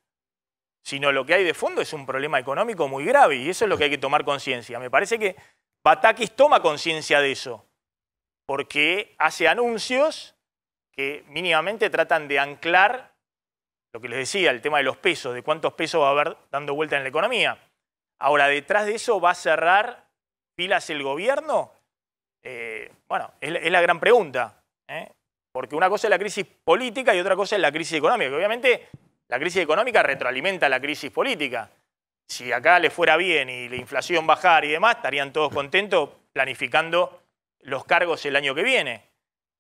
Sino lo que hay de fondo es un problema económico muy grave y eso es lo que hay que tomar conciencia. Me parece que Batakis toma conciencia de eso porque hace anuncios que mínimamente tratan de anclar lo que les decía, el tema de los pesos, de cuántos pesos va a haber dando vuelta en la economía. Ahora, detrás de eso, ¿va a cerrar filas el gobierno? Bueno, es la gran pregunta, ¿eh? Porque una cosa es la crisis política y otra cosa es la crisis económica, que obviamente la crisis económica retroalimenta la crisis política. Si acá le fuera bien y la inflación bajar y demás, estarían todos contentos planificando los cargos el año que viene.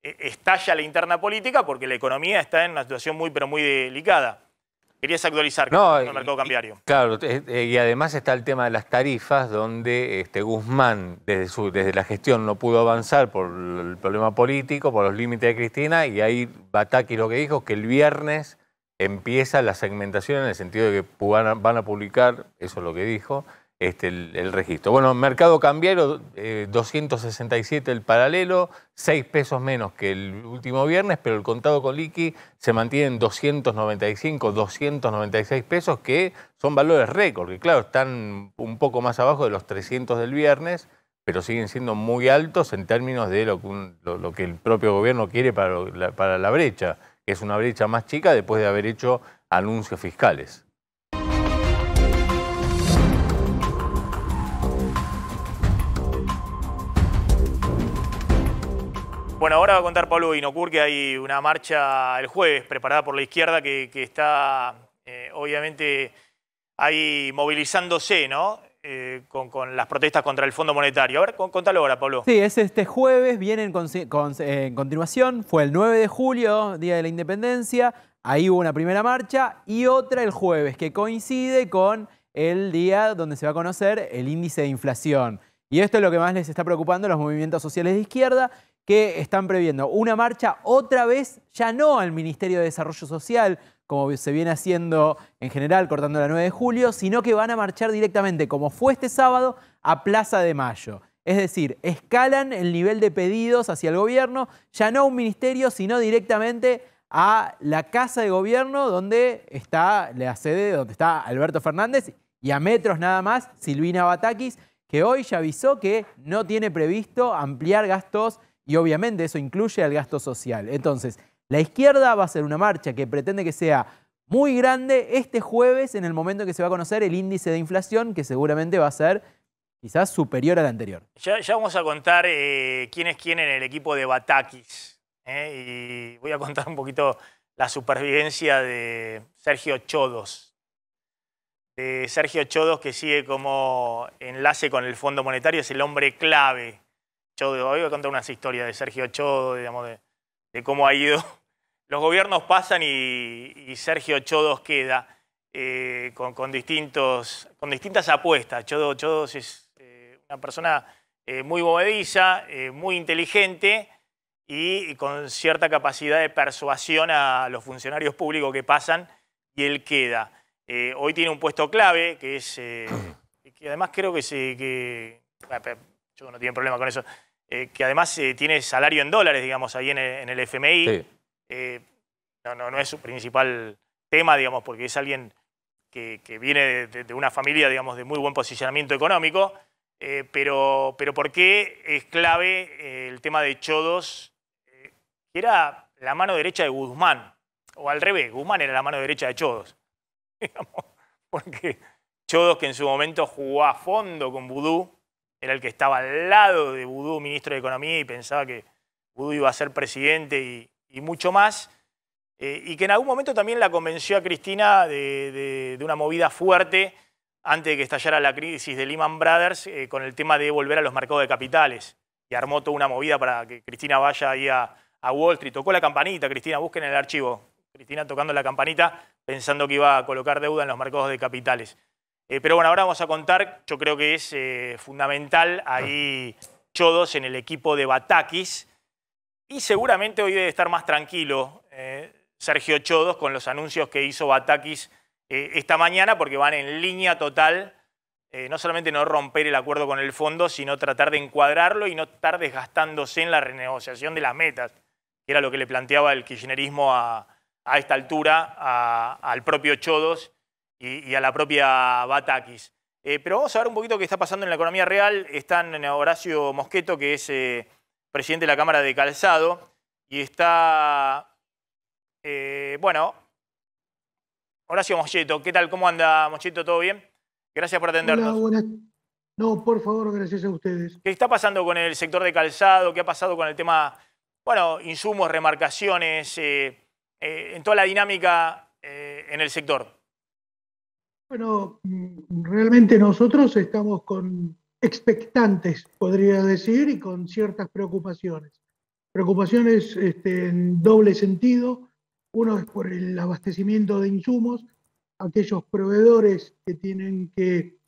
Estalla la interna política porque la economía está en una situación muy, pero muy delicada. Querías actualizar el mercado cambiario. Claro, y además está el tema de las tarifas, donde Guzmán desde la gestión no pudo avanzar por el problema político, por los límites de Cristina, y ahí Batakis lo que dijo es que el viernes empieza la segmentación en el sentido de que van a publicar, eso es lo que dijo, el registro. Bueno, mercado cambiario, 267 el paralelo, 6 pesos menos que el último viernes, pero el contado con liqui se mantiene en 295, 296 pesos, que son valores récord, que claro, están un poco más abajo de los 300 del viernes, pero siguen siendo muy altos en términos de lo que el propio gobierno quiere para la brecha, que es una brecha más chica después de haber hecho anuncios fiscales. Bueno, ahora va a contar Pablo Vinocur que hay una marcha el jueves preparada por la izquierda que está obviamente ahí movilizándose, ¿no? Con las protestas contra el Fondo Monetario. A ver, contalo ahora, Pablo. Sí, es este jueves, viene en continuación, fue el 9 de julio, Día de la Independencia, ahí hubo una primera marcha y otra el jueves, que coincide con el día donde se va a conocer el índice de inflación. Y esto es lo que más les está preocupando a los movimientos sociales de izquierda, que están previendo una marcha otra vez, ya no al Ministerio de Desarrollo Social, como se viene haciendo en general, cortando la 9 de julio, sino que van a marchar directamente, como fue este sábado, a Plaza de Mayo. Es decir, escalan el nivel de pedidos hacia el gobierno, ya no a un ministerio, sino directamente a la Casa de Gobierno, donde está la sede, donde está Alberto Fernández, y a metros nada más, Silvina Batakis, que hoy ya avisó que no tiene previsto ampliar gastos y obviamente eso incluye al gasto social. Entonces, la izquierda va a hacer una marcha que pretende que sea muy grande este jueves en el momento en que se va a conocer el índice de inflación, que seguramente va a ser quizás superior al anterior. Ya vamos a contar quién es quién en el equipo de Batakis. Y voy a contar un poquito la supervivencia de Sergio Chodos. De Sergio Chodos, que sigue como enlace con el Fondo Monetario, es el hombre clave. Hoy voy a contar unas historias de Sergio Chodos, digamos, de cómo ha ido. Los gobiernos pasan y Sergio Chodos queda con distintas apuestas. Chodos es una persona muy movediza, muy inteligente y con cierta capacidad de persuasión a los funcionarios públicos que pasan, y él queda. Hoy tiene un puesto clave, que es que además creo que yo no tiene problema con eso. Que además tiene salario en dólares, digamos, ahí en el FMI. Sí. No es su principal tema, digamos, porque es alguien que viene de una familia, digamos, de muy buen posicionamiento económico. Pero ¿por qué es clave el tema de Chodos, que era la mano derecha de Guzmán? O al revés, Guzmán era la mano derecha de Chodos. Digamos, porque Chodos, que en su momento jugó a fondo con Vudú, era el que estaba al lado de Vudú, ministro de Economía, y pensaba que Vudú iba a ser presidente y mucho más. Y que en algún momento también la convenció a Cristina de una movida fuerte antes de que estallara la crisis de Lehman Brothers con el tema de volver a los mercados de capitales. Y armó toda una movida para que Cristina vaya ahí a Wall Street. Tocó la campanita, Cristina, busquen el archivo. Cristina tocando la campanita pensando que iba a colocar deuda en los mercados de capitales. Pero bueno, ahora vamos a contar, yo creo que es fundamental ahí Chodos en el equipo de Batakis, y seguramente hoy debe estar más tranquilo Sergio Chodos con los anuncios que hizo Batakis esta mañana, porque van en línea total, no solamente no romper el acuerdo con el fondo, sino tratar de encuadrarlo y no estar desgastándose en la renegociación de las metas, que era lo que le planteaba el kirchnerismo a esta altura al propio Chodos y a la propia Batakis. Pero vamos a ver un poquito qué está pasando en la economía real. Están Horacio Mosqueto, que es presidente de la Cámara de Calzado, y está, bueno, Horacio Mosqueto. ¿Qué tal? ¿Cómo anda, Mosqueto? ¿Todo bien? Gracias por atendernos. Hola, buenas. No, por favor, gracias a ustedes. ¿Qué está pasando con el sector de calzado? ¿Qué ha pasado con el tema, bueno, insumos, remarcaciones, en toda la dinámica en el sector? Bueno, realmente nosotros estamos expectantes, podría decir, y con ciertas preocupaciones. Preocupaciones en doble sentido. Uno es por el abastecimiento de insumos, aquellos proveedores que tienen que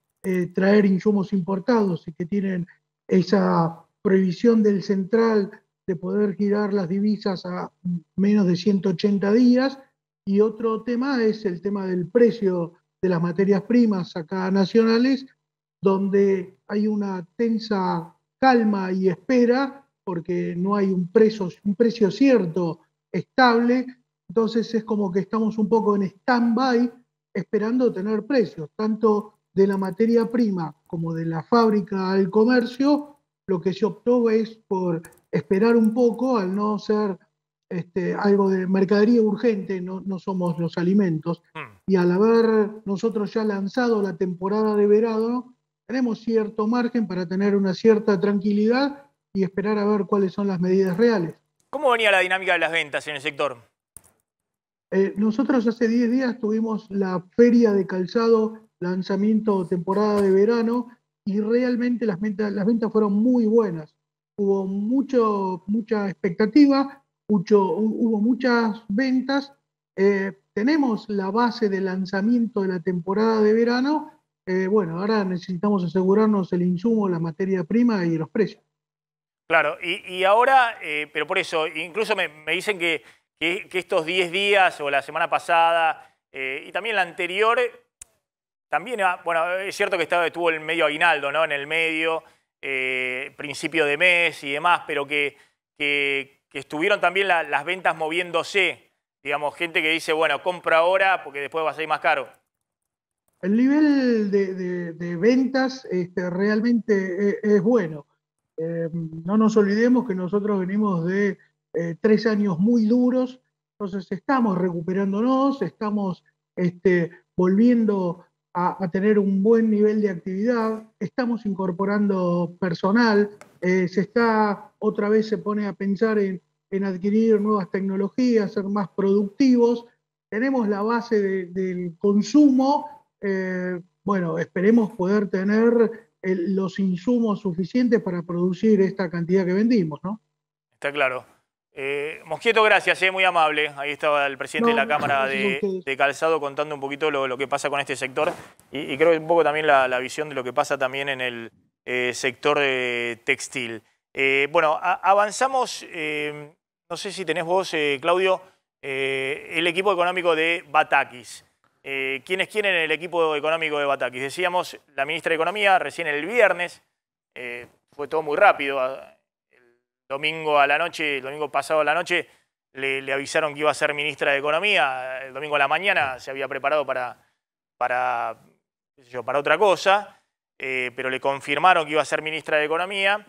traer insumos importados y que tienen esa prohibición del central de poder girar las divisas a menos de 180 días. Y otro tema es el tema del precio de las materias primas acá nacionales, donde hay una tensa calma y espera porque no hay un precio cierto, estable. Entonces es como que estamos un poco en stand-by esperando tener precios, tanto de la materia prima como de la fábrica al comercio. Lo que se optó es por esperar un poco, al no ser algo de mercadería urgente, no somos los alimentos, y al haber nosotros ya lanzado la temporada de verano, tenemos cierto margen para tener una cierta tranquilidad y esperar a ver cuáles son las medidas reales. ¿Cómo venía la dinámica de las ventas en el sector? Nosotros hace 10 días tuvimos la feria de calzado, lanzamiento temporada de verano, y realmente las ventas fueron muy buenas. Hubo mucha expectativa, hubo muchas ventas. Tenemos la base de lanzamiento de la temporada de verano. Bueno, ahora necesitamos asegurarnos el insumo, la materia prima y los precios. Claro, y ahora, pero por eso, incluso me dicen que estos 10 días o la semana pasada y también la anterior, también, bueno, es cierto que estuvo el medio aguinaldo, ¿no? En el medio, principio de mes y demás, pero que estuvieron también las ventas moviéndose. Digamos, gente que dice, bueno, compra ahora porque después va a salir más caro. El nivel de ventas realmente es bueno. No nos olvidemos que nosotros venimos de 3 años muy duros, entonces estamos recuperándonos, estamos volviendo a tener un buen nivel de actividad, estamos incorporando personal, otra vez se pone a pensar en adquirir nuevas tecnologías, ser más productivos, tenemos la base del consumo, bueno, esperemos poder tener los insumos suficientes para producir esta cantidad que vendimos, ¿no? Está claro. Mosquieto, gracias, muy amable. Ahí estaba el presidente de la Cámara de Calzado contando un poquito lo que pasa con este sector y creo que un poco también la visión de lo que pasa también en el sector textil. Bueno, avanzamos, no sé si tenés vos, Claudio, el equipo económico de Batakis. ¿Quiénes quieren el equipo económico de Batakis? Decíamos, la ministra de Economía recién el viernes, fue todo muy rápido. El domingo pasado a la noche, le avisaron que iba a ser ministra de Economía. El domingo a la mañana se había preparado para otra cosa, pero le confirmaron que iba a ser ministra de Economía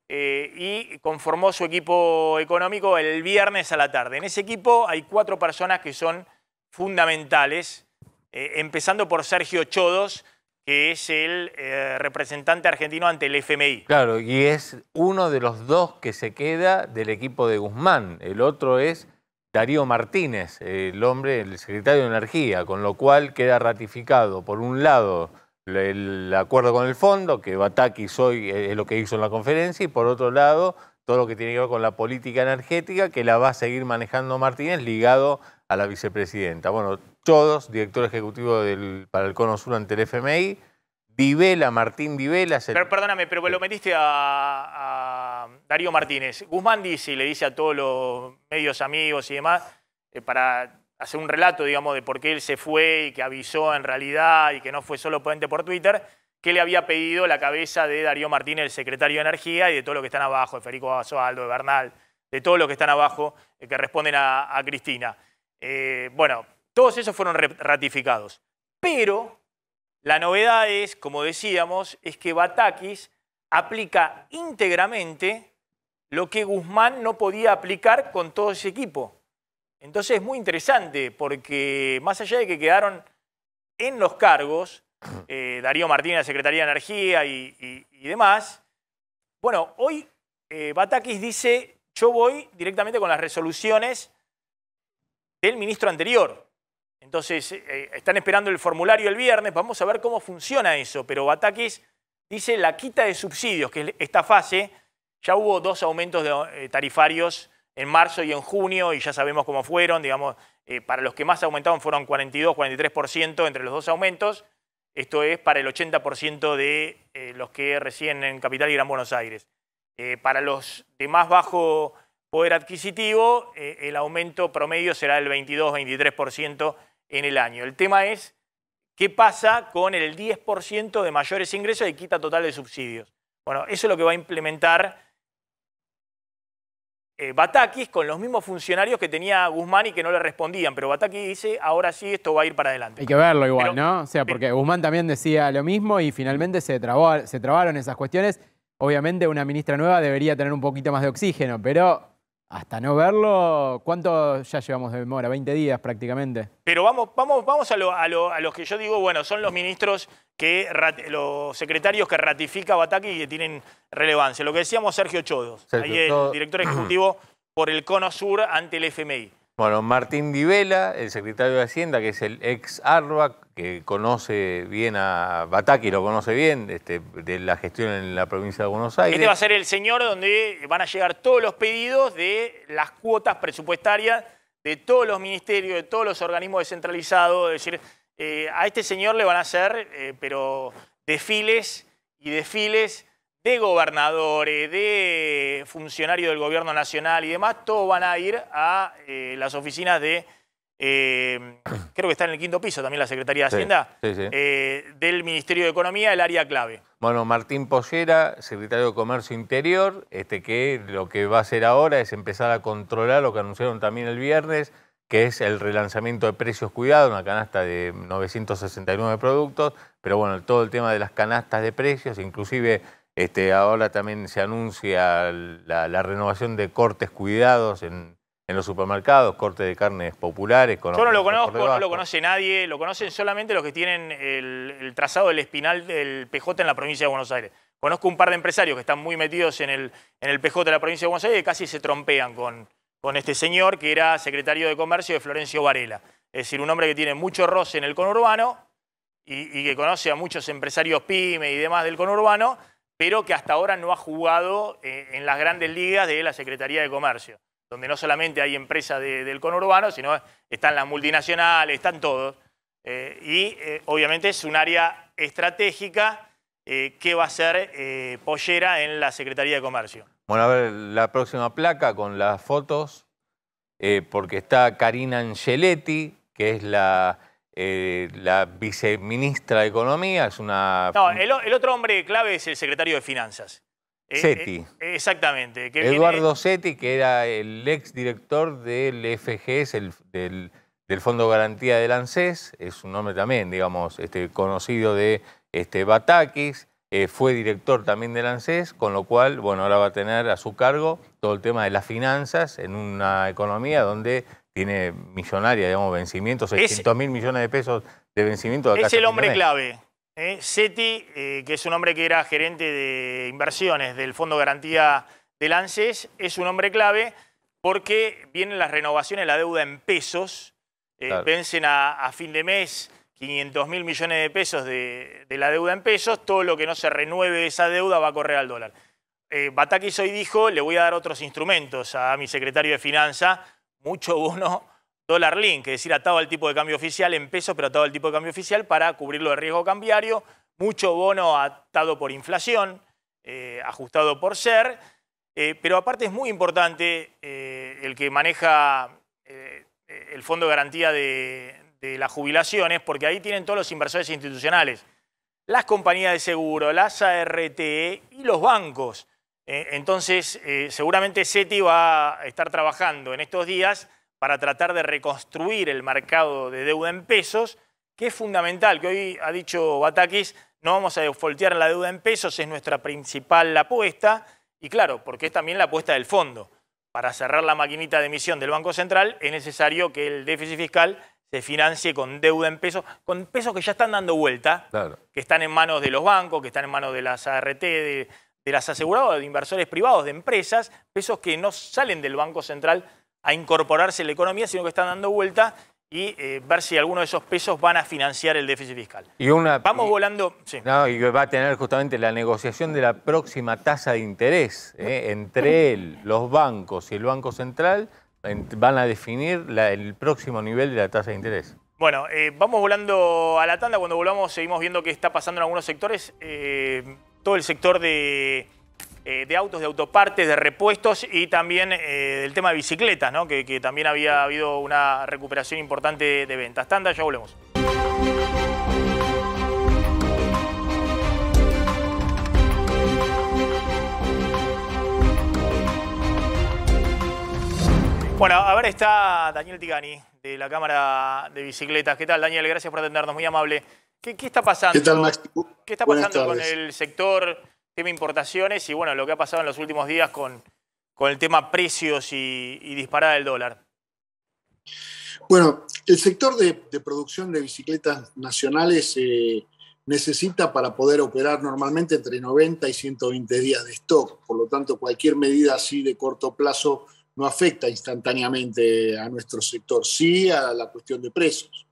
y conformó su equipo económico el viernes a la tarde. En ese equipo hay 4 personas que son fundamentales, empezando por Sergio Chodos, que es el representante argentino ante el FMI. Claro, y es uno de los 2 que se queda del equipo de Guzmán. El otro es Darío Martínez, el secretario de Energía, con lo cual queda ratificado, por un lado, el acuerdo con el fondo, que Batakis hoy es lo que hizo en la conferencia, y por otro lado, todo lo que tiene que ver con la política energética, que la va a seguir manejando Martínez, ligado a la vicepresidenta. Bueno, Chodos, director ejecutivo para el Cono Sur ante el FMI, Martín Vivela... Perdóname, pero lo metiste a Darío Martínez. Guzmán dice, y le dice a todos los medios amigos y demás, para hacer un relato, digamos, de por qué él se fue y que avisó en realidad y que no fue solo por Twitter, que le había pedido la cabeza de Darío Martínez, el secretario de Energía, y de todos los que están abajo, de Federico Basualdo, de Bernal, de todos los que están abajo, que responden a Cristina. Bueno, todos esos fueron ratificados. Pero la novedad es, como decíamos, es que Batakis aplica íntegramente lo que Guzmán no podía aplicar con todo ese equipo. Entonces es muy interesante porque más allá de que quedaron en los cargos, Darío Martínez, la Secretaría de Energía y demás. Bueno, hoy Batakis dice, yo voy directamente con las resoluciones del ministro anterior. Entonces, están esperando el formulario el viernes, vamos a ver cómo funciona eso. Pero Batakis dice la quita de subsidios, que es esta fase. Ya hubo 2 aumentos tarifarios en marzo y en junio, y ya sabemos cómo fueron. Digamos, para los que más aumentaron fueron 42, 43% entre los 2 aumentos. Esto es para el 80% de los que residen en Capital y Gran Buenos Aires. Para los de más bajo poder adquisitivo, el aumento promedio será del 22-23% en el año. El tema es qué pasa con el 10% de mayores ingresos y quita total de subsidios. Bueno, eso es lo que va a implementar Batakis con los mismos funcionarios que tenía Guzmán y que no le respondían. Pero Batakis dice, ahora sí, esto va a ir para adelante. Hay que verlo igual, ¿no? O sea, porque Guzmán también decía lo mismo y finalmente se trabaron esas cuestiones. Obviamente una ministra nueva debería tener un poquito más de oxígeno, pero hasta no verlo, ¿cuánto ya llevamos de demora? 20 días prácticamente. Pero vamos a los que yo digo, bueno, son los ministros, los secretarios que ratifica Batakis y que tienen relevancia. Lo que decíamos Sergio Chodos, ahí el director ejecutivo por el Cono Sur ante el FMI. Bueno, Martín Di Vela, el secretario de Hacienda, que es el ex ARBA, que conoce bien a Batakis, lo conoce bien, de la gestión en la provincia de Buenos Aires. Este va a ser el señor donde van a llegar todos los pedidos de las cuotas presupuestarias de todos los ministerios, de todos los organismos descentralizados. Es decir, a este señor le van a hacer, pero desfiles y desfiles de gobernadores, de funcionarios del gobierno nacional y demás, todos van a ir a las oficinas de, creo que está en el 5º piso también la Secretaría de Hacienda, del Ministerio de Economía, el área clave. Bueno, Martín Pollera, secretario de Comercio Interior, que lo que va a hacer ahora es empezar a controlar lo que anunciaron también el viernes, que es el relanzamiento de precios cuidados, una canasta de 969 productos, pero bueno, todo el tema de las canastas de precios, inclusive ahora también se anuncia la renovación de cortes cuidados en los supermercados, cortes de carnes populares. Yo no lo conozco, no lo conoce nadie, lo conocen solamente los que tienen el trazado del espinal del PJ en la provincia de Buenos Aires. Conozco un par de empresarios que están muy metidos en el PJ de la provincia de Buenos Aires y casi se trompean con este señor que era secretario de Comercio de Florencio Varela. Es decir, un hombre que tiene mucho roce en el conurbano y que conoce a muchos empresarios pyme y demás del conurbano, pero que hasta ahora no ha jugado en las grandes ligas de la Secretaría de Comercio, donde no solamente hay empresas del conurbano, sino están las multinacionales, están todos. Obviamente es un área estratégica que va a ser Pollera en la Secretaría de Comercio. Bueno, a ver, la próxima placa con las fotos, porque está Karina Angeletti, que es la viceministra de Economía, es una... No, el otro hombre clave es el secretario de Finanzas. Setti. Exactamente. Eduardo Setti, que era el exdirector del FGS, del Fondo de Garantía del ANSES, es un hombre también, digamos, conocido de Batakis, fue director también del ANSES, con lo cual, bueno, ahora va a tener a su cargo todo el tema de las finanzas en una economía donde tiene millonaria, digamos, vencimientos, 600.000 millones de pesos de vencimiento. Es el hombre clave. Setti, que es un hombre que era gerente de inversiones del Fondo de Garantía del ANSES, es un hombre clave porque vienen las renovaciones de la deuda en pesos, claro. Vencen a fin de mes 500.000 millones de pesos de la deuda en pesos, todo lo que no se renueve de esa deuda va a correr al dólar. Batakis hoy dijo, le voy a dar otros instrumentos a mi secretario de Finanzas, mucho bono dólar link, es decir, atado al tipo de cambio oficial en pesos, pero atado al tipo de cambio oficial para cubrirlo de riesgo cambiario, mucho bono atado por inflación, ajustado por SER, pero aparte es muy importante el que maneja el Fondo de Garantía de las Jubilaciones, porque ahí tienen todos los inversores institucionales, las compañías de seguro, las ART y los bancos. Entonces, seguramente Setti va a estar trabajando en estos días para tratar de reconstruir el mercado de deuda en pesos, que es fundamental, que hoy ha dicho Batakis, no vamos a defaultear la deuda en pesos, es nuestra principal apuesta, y claro, porque es también la apuesta del fondo. Para cerrar la maquinita de emisión del Banco Central es necesario que el déficit fiscal se financie con deuda en pesos, con pesos que ya están dando vuelta, Claro. que están en manos de los bancos, que están en manos de las ART, de las aseguradoras, de inversores privados, de empresas, pesos que no salen del Banco Central a incorporarse en la economía, sino que están dando vuelta y ver si algunos de esos pesos van a financiar el déficit fiscal. Vamos volando... Sí. No, y va a tener justamente la negociación de la próxima tasa de interés entre los bancos y el Banco Central. Van a definir el próximo nivel de la tasa de interés. Bueno, vamos volando a la tanda. Cuando volvamos seguimos viendo qué está pasando en algunos sectores. Todo el sector de autos, de autopartes, de repuestos y también el tema de bicicletas, ¿no? que también había habido una recuperación importante de ventas. Tanda, ya volvemos. Bueno, a ver, está Daniel Tigani, de la Cámara de Bicicletas. ¿Qué tal, Daniel? Gracias por atendernos, muy amable. ¿Qué está pasando? ¿Qué tal, Max? ¿Qué está pasando con el sector tema importaciones y bueno, lo que ha pasado en los últimos días con el tema precios y disparada del dólar? Bueno, el sector de producción de bicicletas nacionales necesita para poder operar normalmente entre 90 y 120 días de stock. Por lo tanto, cualquier medida así de corto plazo no afecta instantáneamente a nuestro sector, sí a la cuestión de precios.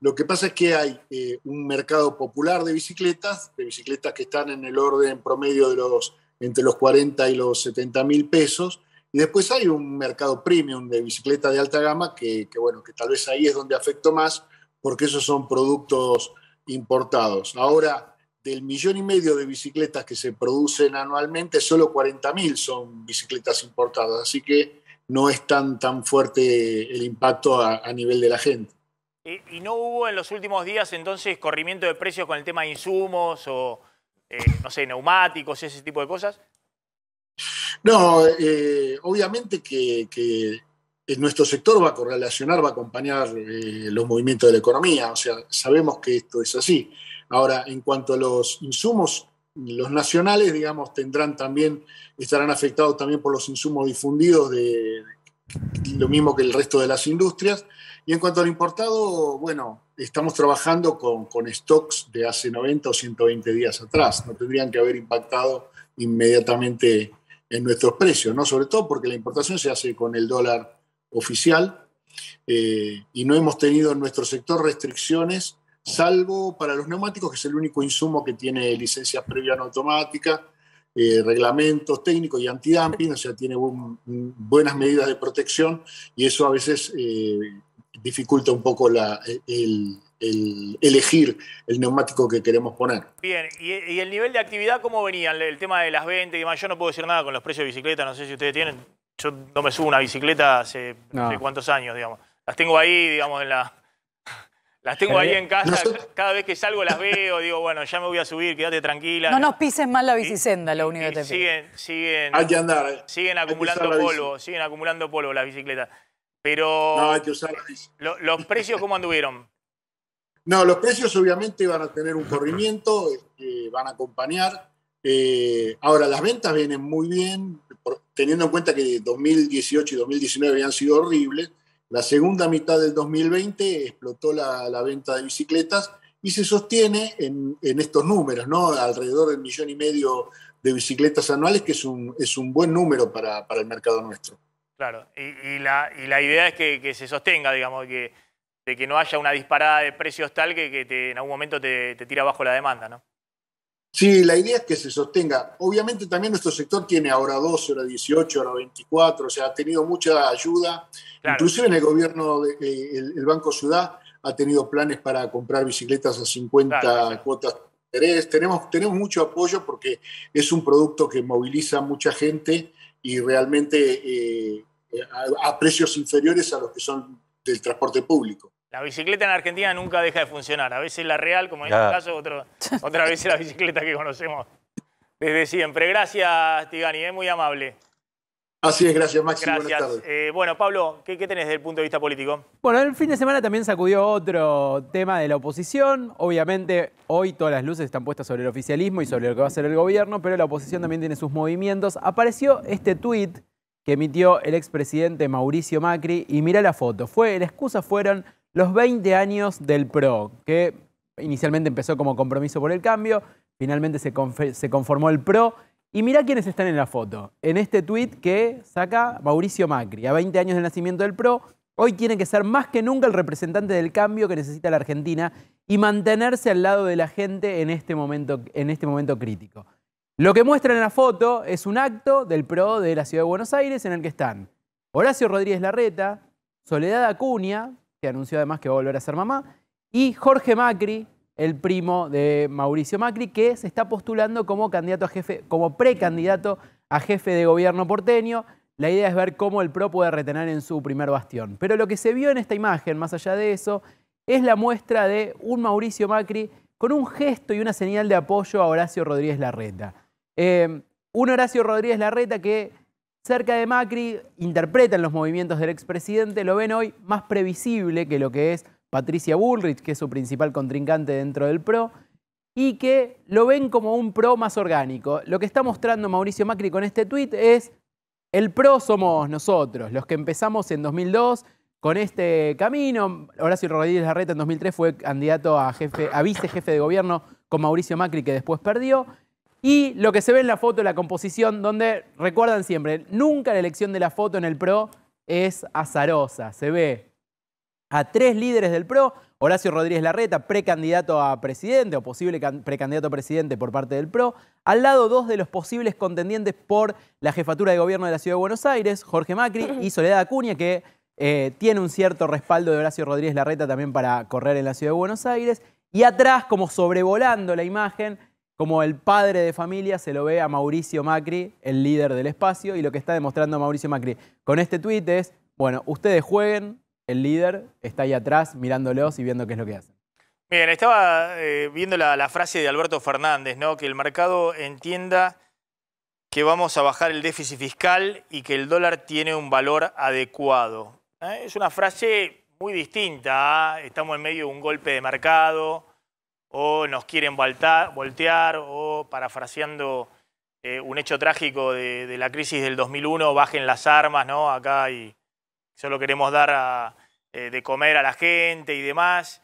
Lo que pasa es que hay un mercado popular de bicicletas que están en el orden promedio de entre los 40 y los 70 mil pesos, y después hay un mercado premium de bicicletas de alta gama que tal vez ahí es donde afectó más, porque esos son productos importados. Ahora, del 1,5 millones de bicicletas que se producen anualmente, solo 40.000 son bicicletas importadas, así que no es tan fuerte el impacto a nivel de la gente. ¿Y no hubo en los últimos días entonces corrimiento de precios con el tema de insumos o, no sé, neumáticos, ese tipo de cosas? No, obviamente que nuestro sector va a correlacionar, va a acompañar los movimientos de la economía, o sea, sabemos que esto es así. Ahora, en cuanto a los insumos, los nacionales, digamos, estarán afectados también por los insumos difundidos, lo mismo que el resto de las industrias. Y en cuanto al importado, bueno, estamos trabajando con stocks de hace 90 o 120 días atrás. No tendrían que haber impactado inmediatamente en nuestros precios, ¿no? Sobre todo porque la importación se hace con el dólar oficial y no hemos tenido en nuestro sector restricciones, salvo para los neumáticos, que es el único insumo que tiene licencias previas no automáticas, reglamentos técnicos y antidumping, o sea, tiene buenas medidas de protección y eso a veces dificulta un poco elegir el neumático que queremos poner. Bien, ¿y el nivel de actividad cómo venía? El tema de las ventas y demás. Yo no puedo decir nada con los precios de bicicleta, no sé si ustedes tienen. Yo no me subo una bicicleta hace no sé cuántos años, digamos. Las tengo ahí, digamos, las tengo ahí en casa. Cada vez que salgo las veo, digo, bueno, ya me voy a subir, quédate tranquila. No nos pises mal la bicisenda, lo único que te pido. Hay que andar. Siguen acumulando polvo las bicicletas. Pero no, hay que usar la bici. ¿Los precios cómo anduvieron? No, los precios obviamente van a tener un corrimiento, van a acompañar. Ahora, las ventas vienen muy bien, teniendo en cuenta que 2018 y 2019 habían sido horribles. La segunda mitad del 2020 explotó la venta de bicicletas y se sostiene en estos números, ¿no? Alrededor del 1,5 millones de bicicletas anuales, que es un buen número para el mercado nuestro. Claro, y la idea es que se sostenga, digamos, de que no haya una disparada de precios tal que en algún momento te tira abajo la demanda, ¿no? Sí, la idea es que se sostenga. Obviamente también nuestro sector tiene ahora 12, ahora 18, ahora 24, o sea, ha tenido mucha ayuda. Claro. Inclusive en el gobierno, el Banco Ciudad ha tenido planes para comprar bicicletas a 50 cuotas de interés. Tenemos mucho apoyo porque es un producto que moviliza mucha gente y realmente a precios inferiores a los que son del transporte público. La bicicleta en Argentina nunca deja de funcionar. A veces la real, como en este caso, otra vez la bicicleta que conocemos desde siempre. Gracias, Tigani, muy amable. Así es, gracias, Maxi. Gracias. Buenas tardes. Bueno, Pablo, ¿qué tenés desde el punto de vista político? Bueno, el fin de semana también sacudió otro tema de la oposición. Obviamente, hoy todas las luces están puestas sobre el oficialismo y sobre lo que va a hacer el gobierno, pero la oposición también tiene sus movimientos. Apareció este tuit que emitió el expresidente Mauricio Macri. Y mirá la foto. La excusa fueron los 20 años del PRO, que inicialmente empezó como Compromiso por el Cambio, finalmente se conformó el PRO. Y mirá quiénes están en la foto. En este tuit que saca Mauricio Macri, a 20 años del nacimiento del PRO, hoy tiene que ser más que nunca el representante del cambio que necesita la Argentina y mantenerse al lado de la gente en este momento crítico. Lo que muestra en la foto es un acto del PRO de la Ciudad de Buenos Aires en el que están Horacio Rodríguez Larreta, Soledad Acuña, que anunció además que va a volver a ser mamá, y Jorge Macri, el primo de Mauricio Macri, que se está postulando como precandidato a jefe de gobierno porteño. La idea es ver cómo el PRO puede retener en su primer bastión. Pero lo que se vio en esta imagen, más allá de eso, es la muestra de un Mauricio Macri con un gesto y una señal de apoyo a Horacio Rodríguez Larreta. Un Horacio Rodríguez Larreta que cerca de Macri interpretan los movimientos del expresidente, lo ven hoy más previsible que lo que es Patricia Bullrich, que es su principal contrincante dentro del PRO, y que lo ven como un PRO más orgánico. Lo que está mostrando Mauricio Macri con este tuit es: el PRO somos nosotros, los que empezamos en 2002 con este camino. Horacio Rodríguez Larreta en 2003 fue candidato a vicejefe de gobierno con Mauricio Macri, que después perdió. Y lo que se ve en la foto, la composición, donde recuerdan siempre, nunca la elección de la foto en el PRO es azarosa. Se ve a 3 líderes del PRO: Horacio Rodríguez Larreta, precandidato a presidente o posible precandidato a presidente por parte del PRO. Al lado 2 de los posibles contendientes por la jefatura de gobierno de la Ciudad de Buenos Aires, Jorge Macri y Soledad Acuña, que tiene un cierto respaldo de Horacio Rodríguez Larreta también para correr en la Ciudad de Buenos Aires. Y atrás, como sobrevolando la imagen, como el padre de familia, se lo ve a Mauricio Macri, el líder del espacio. Y lo que está demostrando Mauricio Macri con este tuit es: bueno, ustedes jueguen, el líder está ahí atrás mirándolos y viendo qué es lo que hacen. Bien, estaba viendo la frase de Alberto Fernández, ¿no? Que el mercado entienda que vamos a bajar el déficit fiscal y que el dólar tiene un valor adecuado. Es una frase muy distinta. Estamos en medio de un golpe de mercado, o nos quieren voltear, o parafraseando un hecho trágico de la crisis del 2001, bajen las armas, ¿no? Acá y solo queremos dar de comer a la gente y demás.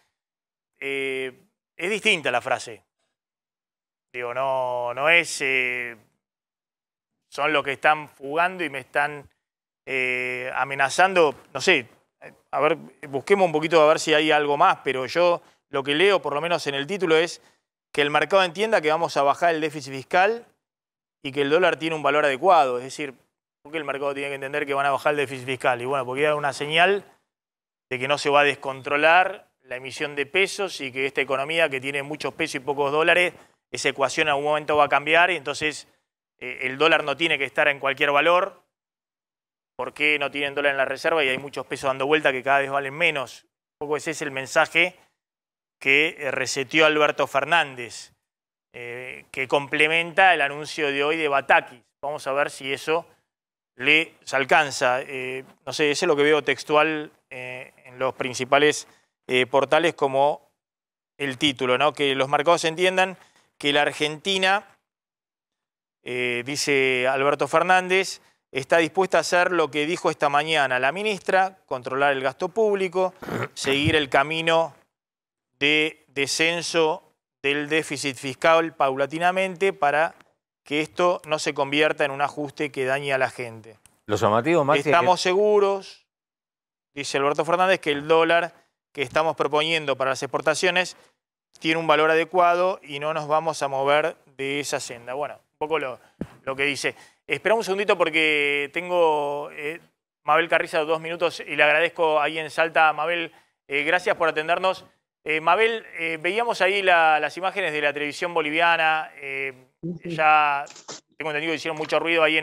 Es distinta la frase. Digo, no es... son los que están fugando y me están amenazando. No sé, a ver, busquemos un poquito a ver si hay algo más, pero yo lo que leo, por lo menos en el título, es que el mercado entienda que vamos a bajar el déficit fiscal y que el dólar tiene un valor adecuado. Es decir, ¿por qué el mercado tiene que entender que van a bajar el déficit fiscal? Y bueno, porque hay una señal de que no se va a descontrolar la emisión de pesos y que esta economía que tiene muchos pesos y pocos dólares, esa ecuación en algún momento va a cambiar y entonces el dólar no tiene que estar en cualquier valor. ¿Por qué no tienen dólar en la reserva y hay muchos pesos dando vuelta que cada vez valen menos? Un poco ese es el mensaje que reseteó Alberto Fernández, que complementa el anuncio de hoy de Batakis. Vamos a ver si eso les alcanza. No sé, eso es lo que veo textual en los principales portales como el título, ¿no? Que los mercados entiendan que la Argentina, dice Alberto Fernández, está dispuesta a hacer lo que dijo esta mañana la ministra: controlar el gasto público, seguir el camino de descenso del déficit fiscal paulatinamente para que esto no se convierta en un ajuste que dañe a la gente. Los llamativos, Maxi, estamos seguros, dice Alberto Fernández, que el dólar que estamos proponiendo para las exportaciones tiene un valor adecuado y no nos vamos a mover de esa senda. Bueno, un poco lo que dice. Esperamos un segundito porque tengo Mabel Carriza 2 minutos y le agradezco ahí en Salta. Mabel, gracias por atendernos. Mabel, veíamos ahí las imágenes de la televisión boliviana. Ya tengo entendido que hicieron mucho ruido ahí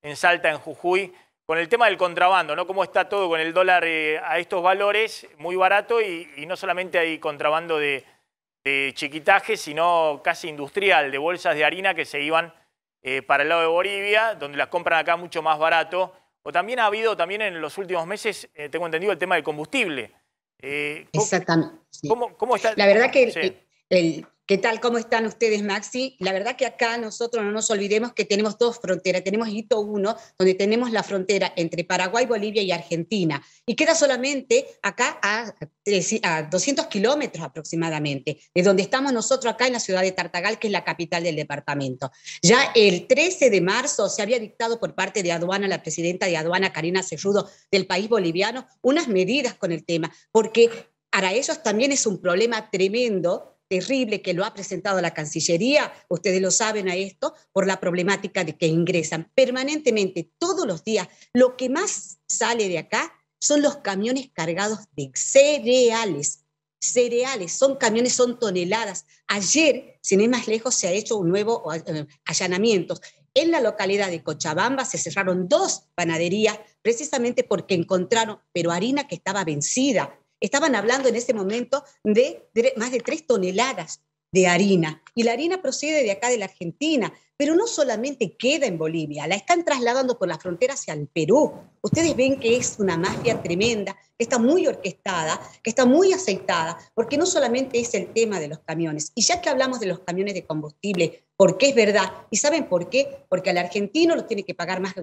en Salta, en Jujuy, con el tema del contrabando, ¿no? Cómo está todo con el dólar a estos valores, muy barato, y no solamente hay contrabando de chiquitaje, sino casi industrial, de bolsas de harina que se iban para el lado de Bolivia, donde las compran acá mucho más barato. O también ha habido también en los últimos meses, tengo entendido, el tema del combustible. Exactamente. Sí. ¿Cómo está? La verdad que, Sí. ¿Qué tal? ¿Cómo están ustedes, Maxi? La verdad que acá nosotros no nos olvidemos que tenemos dos fronteras. Tenemos Hito 1, donde tenemos la frontera entre Paraguay, Bolivia y Argentina. Y queda solamente acá a 200 kilómetros aproximadamente, de donde estamos nosotros acá en la ciudad de Tartagal, que es la capital del departamento. Ya el 13 de marzo se había dictado por parte de aduana, la presidenta de aduana, Karina Cerrudo, del país boliviano, unas medidas con el tema, porque para ellos también es un problema tremendo, terrible, que lo ha presentado la Cancillería, ustedes lo saben a esto, por la problemática de que ingresan permanentemente, todos los días. Lo que más sale de acá son los camiones cargados de cereales. Cereales, son camiones, son toneladas. Ayer, sin ir más lejos, se ha hecho un nuevo allanamiento. En la localidad de Cochabamba se cerraron 2 panaderías precisamente porque encontraron, pero harina que estaba vencida. Estaban hablando en ese momento de más de 3 toneladas de harina. Y la harina procede de acá de la Argentina, pero no solamente queda en Bolivia, la están trasladando por la frontera hacia el Perú. Ustedes ven que es una mafia tremenda, que está muy orquestada, que está muy aceitada, porque no solamente es el tema de los camiones. Y ya que hablamos de los camiones de combustible, porque es verdad, ¿y saben por qué? Porque al argentino lo tiene que pagar más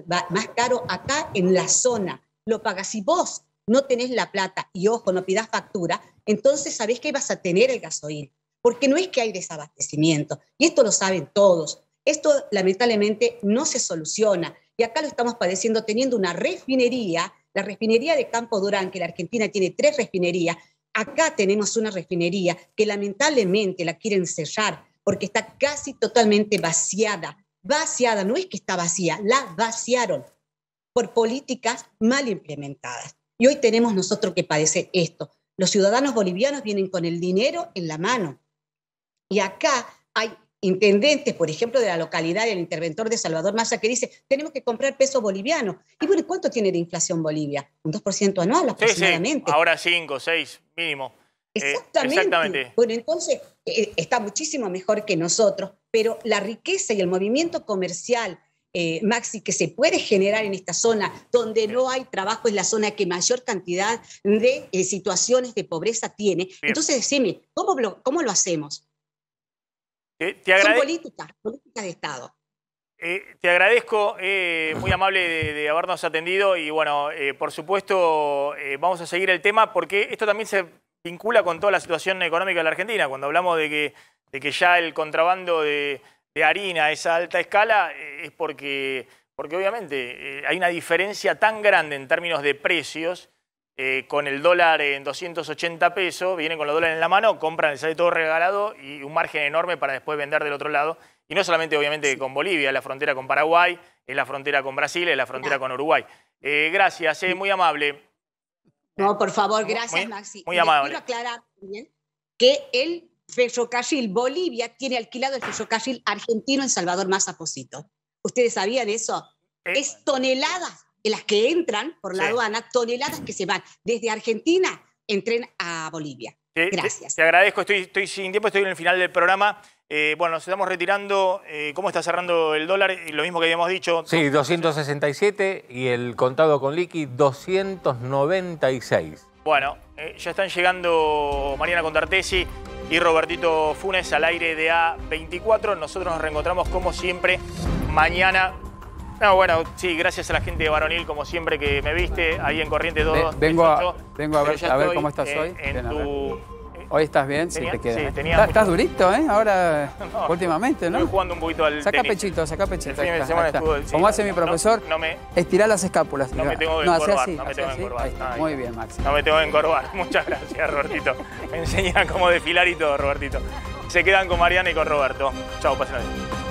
caro acá en la zona. Lo paga si vos no tenés la plata y, ojo, no pidas factura, entonces sabés que vas a tener el gasoil, porque no es que hay desabastecimiento, y esto lo saben todos. Esto lamentablemente no se soluciona, y acá lo estamos padeciendo teniendo una refinería, la refinería de Campo Durán, que la Argentina tiene 3 refinerías, acá tenemos una refinería que lamentablemente la quieren cerrar, porque está casi totalmente vaciada, no es que está vacía, la vaciaron por políticas mal implementadas. Y hoy tenemos nosotros que padecer esto. Los ciudadanos bolivianos vienen con el dinero en la mano. Y acá hay intendentes, por ejemplo, de la localidad, el interventor de Salvador Massa, que dice, tenemos que comprar peso boliviano. Y bueno, ¿cuánto tiene de inflación Bolivia? Un 2% anual aproximadamente. Sí. Ahora 5, 6, mínimo. Exactamente. Bueno, entonces está muchísimo mejor que nosotros, pero la riqueza y el movimiento comercial, Maxi, que se puede generar en esta zona donde no hay trabajo, es la zona que mayor cantidad de situaciones de pobreza tiene. Bien. Entonces, decime, ¿cómo lo hacemos? Son políticas de Estado. Te agradezco, muy amable de habernos atendido y bueno, por supuesto vamos a seguir el tema porque esto también se vincula con toda la situación económica de la Argentina. Cuando hablamos de que ya el contrabando de harina a esa alta escala es porque obviamente hay una diferencia tan grande en términos de precios, con el dólar en 280 pesos, vienen con los dólares en la mano, compran, les sale todo regalado y un margen enorme para después vender del otro lado. Y no solamente obviamente con Bolivia, es la frontera con Paraguay, es la frontera con Brasil, es la frontera con Uruguay. Gracias, muy amable. No, por favor, gracias, Maxi. Muy amable. Quiero aclarar también que el ferrocarril Bolivia tiene alquilado el ferrocarril argentino en Salvador Massa Pocito. ¿Ustedes sabían eso? Es toneladas en las que entran por la aduana, toneladas que se van desde Argentina en tren a Bolivia. Gracias. Te agradezco, estoy sin tiempo, estoy en el final del programa. Bueno, nos estamos retirando. ¿Cómo está cerrando el dólar? Lo mismo que habíamos dicho. Sí, 267 y el contado con liqui 296. Bueno, ya están llegando Mariana Contartesi y Robertito Funes al aire de A24. Nosotros nos reencontramos como siempre mañana. No, bueno, sí, gracias a la gente de Varonil, como siempre, que me viste ahí en Corrientes 2. Vengo a ver cómo estás hoy. ¿Hoy estás bien? Sí, te queda. Sí, estás durito, ¿eh? Ahora, no, últimamente, ¿no? Estoy jugando un poquito al Saca tenis. pechito. El fin de semana estuvo, como hace mi profesor, estirar las escápulas. No me tengo que encorvar, no me tengo que encorvar. Muy bien, Maxi. No me tengo que encorvar. Muchas gracias, Robertito. Me enseñan cómo desfilar y todo, Robertito. Se quedan con Mariana y con Roberto. Chau, pasen bien.